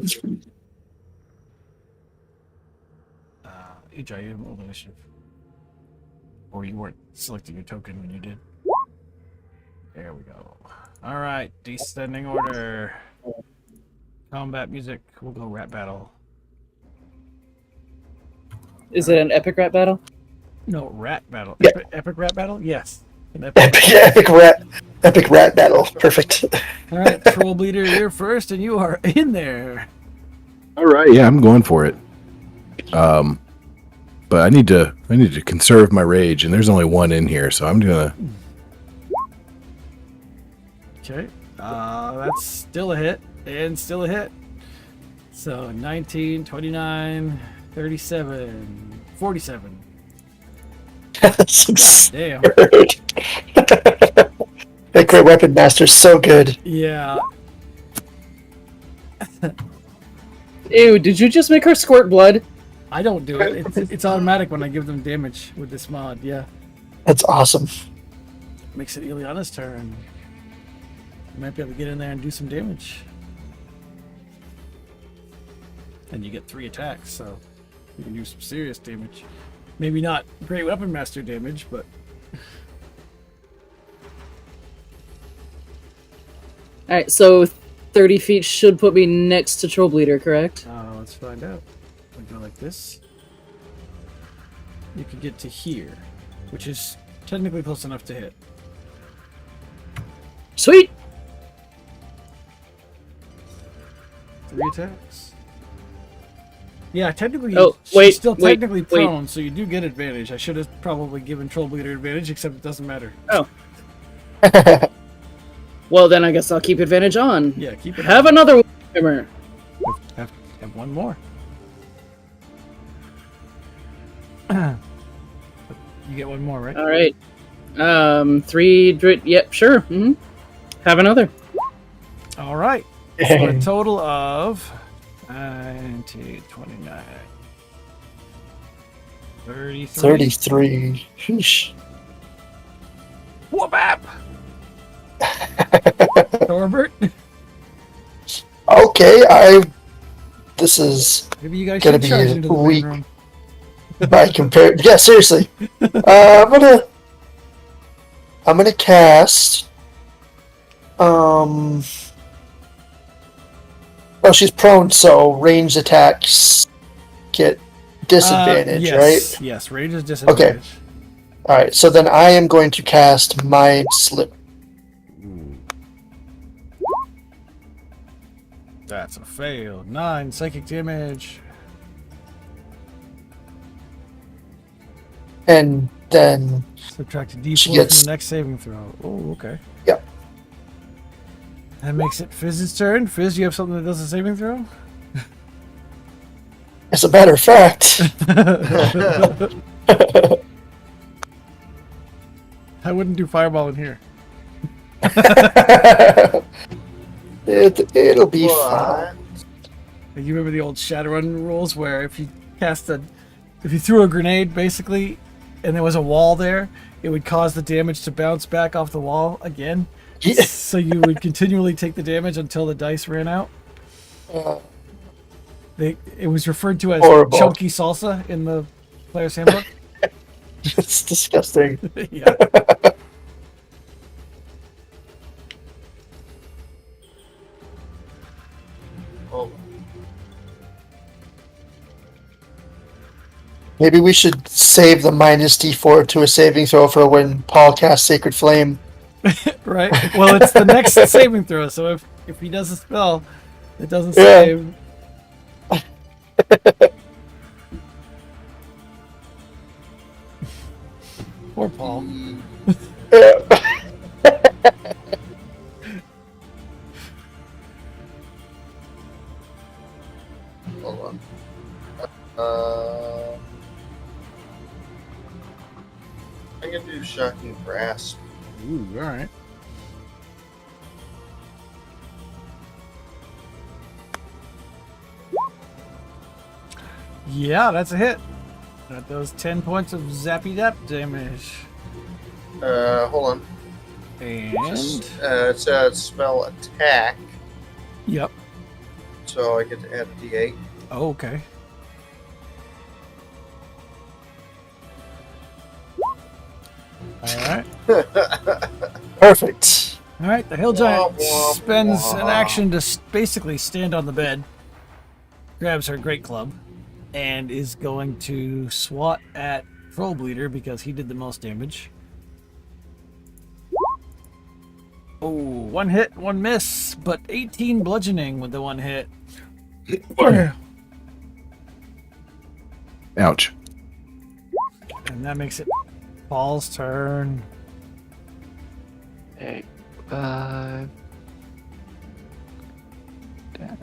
EJ, you haven't rolled initiative, or you weren't selecting your token when you did. There we go. All right, descending order. Combat music. We'll go rat battle. Is it an epic rap battle? No, rat battle. Yeah. Epic rat battle? Yes. An epic. Epic rat battle. Perfect. All right, Troll Bleeder, you're first, and you are in there. All right, yeah, I'm going for it. But I need to conserve my rage, and there's only one in here, so I'm gonna. Okay. That's still a hit, and still a hit. So 19, 29, 37, 47. Damn. That great weapon master's so good. Yeah. Ew, did you just make her squirt blood? I don't do it. It's automatic when I give them damage with this mod. Yeah. That's awesome. Makes it Ileana's turn. You might be able to get in there and do some damage. And you get 3 attacks, so you can do some serious damage. Maybe not great weapon master damage, but Alright, so 30 feet should put me next to Troll Bleeder, correct? let's find out. We go like this. You could get to here, which is technically close enough to hit. Sweet! 3 attacks. Yeah, technically, Oh, she's wait, still wait, technically wait. prone, so you do get advantage. I should have probably given Troll Bleeder advantage, except it doesn't matter. Well, then I guess I'll keep advantage on. Yeah, keep it. Have on. another hammer. Have one more. You get one more, right? Alright. 3 yep, sure. Have another. All right. So a total of 19, 29. 33. 33. Sheesh. Whoop app. Norbert. Okay, this is Maybe you guys gonna should be charge a into the main week room. by compare. Yeah, seriously. I'm gonna cast. Oh, she's prone, so ranged attacks get disadvantage, yes, right? yes. Range is disadvantage. All right. So then I am going to cast Mind Slip. That's a fail. 9 psychic damage. And then Subtract a She d4 gets- from the next saving throw. Oh, okay. Yep. That makes it Fizz's turn. Fizz, you have something that does a saving throw? as a matter of fact, I wouldn't do fireball in here. it'll be What? fine. Like, you remember the old Shadowrun rules where if you threw a grenade basically, and there was a wall there, it would cause the damage to bounce back off the wall again. Yeah. So you would continually take the damage until the dice ran out. It was referred to as Horrible. chunky salsa in the player's handbook. It's disgusting. Yeah. Oh, Maybe we should save the minus D4 to a saving throw for when Paul casts Sacred Flame. Right. Well, it's the next saving throw. So if he does a spell, it doesn't Yeah. save. Poor Paul. hold on. I'm gonna do Shocking Grasp. Ooh, all right. Yeah, that's a hit. That does 10 points of zappy zap damage. Hold on. And It says spell attack, yep. so I get to add a D8. Oh, okay. All right. Perfect. All right. The hill giant Wah, wah, spends wah. an action to basically stand on the bed, grabs her great club, and is going to swat at Troll Bleeder because he did the most damage. Oh, one hit, one miss, but 18 bludgeoning with the one hit. Ouch. And that makes it Paul's turn. 8, 5, 10,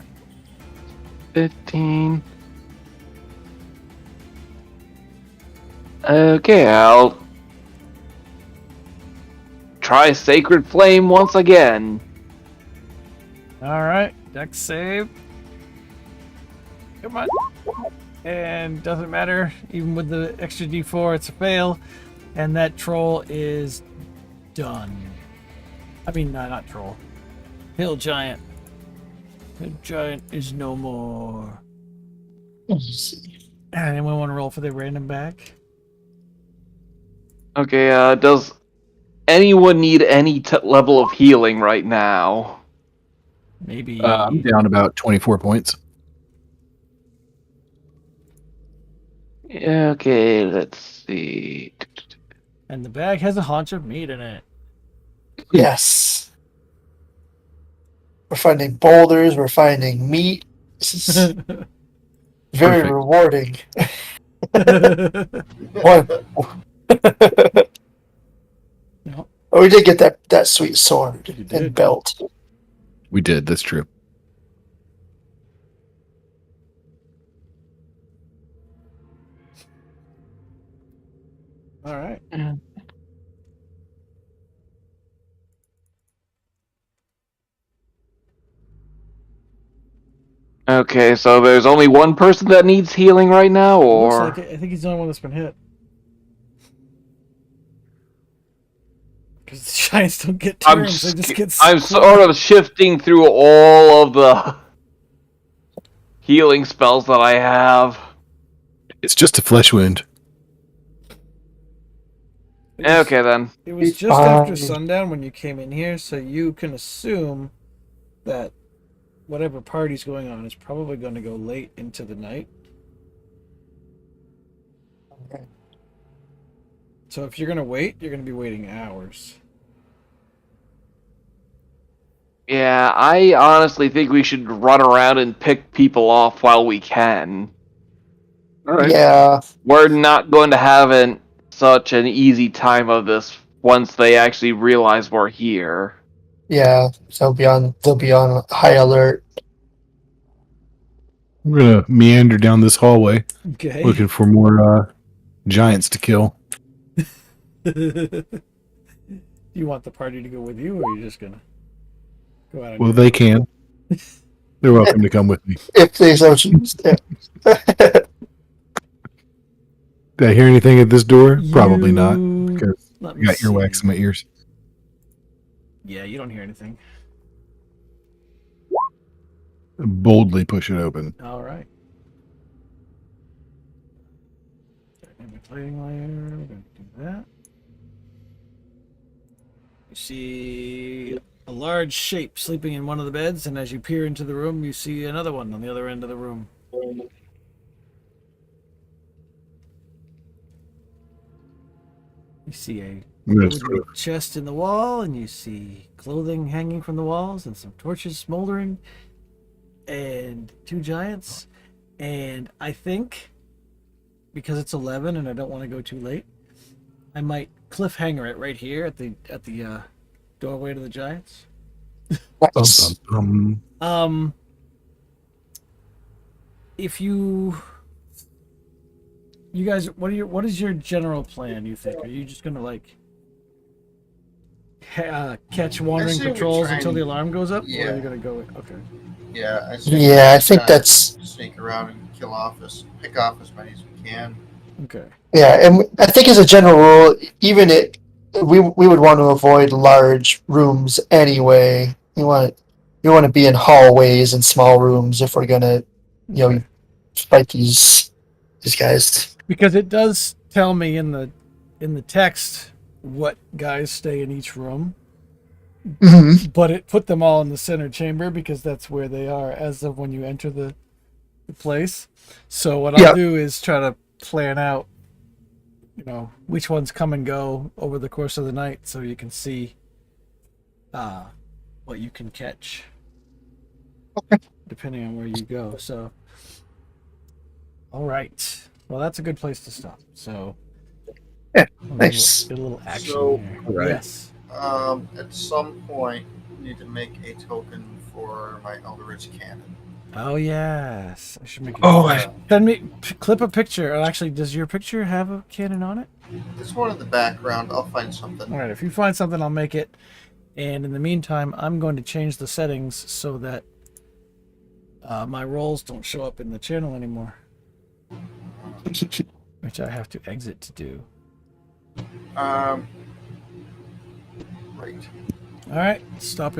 15. Okay, I'll try Sacred Flame once again. All right, dex save. Come on. And doesn't matter, even with the extra d4, it's a fail. And that troll is done. I mean, no, not troll. Hill giant. Hill giant is no more. Easy. Anyone want to roll for the random back? Okay, does anyone need any level of healing right now? Maybe. I'm down about 24 points. Okay, let's see. And the bag has a haunch of meat in it. Yes. We're finding boulders. We're finding meat. This is very Perfect. rewarding. One. No. Oh, we did get that sweet sword You did. and belt. We did. That's true. All right. Okay, so there's only one person that needs healing right now, or Looks like it. I think he's the only one that's been hit. Because the giants don't get I'm turns; they just get. I'm sort of shifting through all of the healing spells that I have. It's just a flesh wound. Okay then. It was just after sundown when you came in here, so you can assume that whatever party's going on is probably going to go late into the night. Okay. So if you're going to wait, you're going to be waiting hours. Yeah, I honestly think we should run around and pick people off while we can. All right. Yeah, We're not going to have such an easy time of this once they actually realize we're here. yeah. So they'll be on high alert. We're gonna meander down this hallway, Okay. looking for more giants to kill. Do you want the party to go with you, or are you just going to go out? Well, they can. They're welcome to come with me. If they so choose. Yeah. Did I hear anything at this door? Probably not, You- because Let I me got see. earwax in my ears. Yeah, you don't hear anything. Boldly push it open. All right. Plating layer. We're going to do that. You see a large shape sleeping in one of the beds, and as you peer into the room, you see another one on the other end of the room. You see a I'm gonna sort wooden of- chest in the wall, and you see clothing hanging from the walls, and some torches smoldering, and two giants. And I think, because it's 11 and I don't want to go too late, I might cliffhanger it right here at the doorway to the giants. Nice. If you guys, what is your general plan? You think? Are you just gonna like catch wandering say we patrols try until and- the alarm goes up, or are yeah. you gonna go? Okay. Yeah, I Yeah, I think kinda that's sneak around and pick off as many as we can. Okay. yeah, and I think as a general rule, we would want to avoid large rooms anyway. You want to be in hallways and small rooms if we're gonna, fight these guys. Because it does tell me in the text what guys stay in each room, Mm-hmm. but it put them all in the center chamber because that's where they are as of when you enter the place. So what I'll Yeah. do is try to plan out, which ones come and go over the course of the night, so you can see what you can catch. Okay. Depending on where you go. So, all right. Well, that's a good place to stop. So, Yeah, a nice. little, get a little action So- here. All right. Yes. At some point, I need to make a token for my Eldritch Cannon. Oh yes, I should make it. Oh, Send me clip a picture. Or actually, does your picture have a cannon on it? There's one in the background. I'll find something. All right. If you find something, I'll make it. And in the meantime, I'm going to change the settings so that my rolls don't show up in the channel anymore, which I have to exit to do. Right. All right, stopping.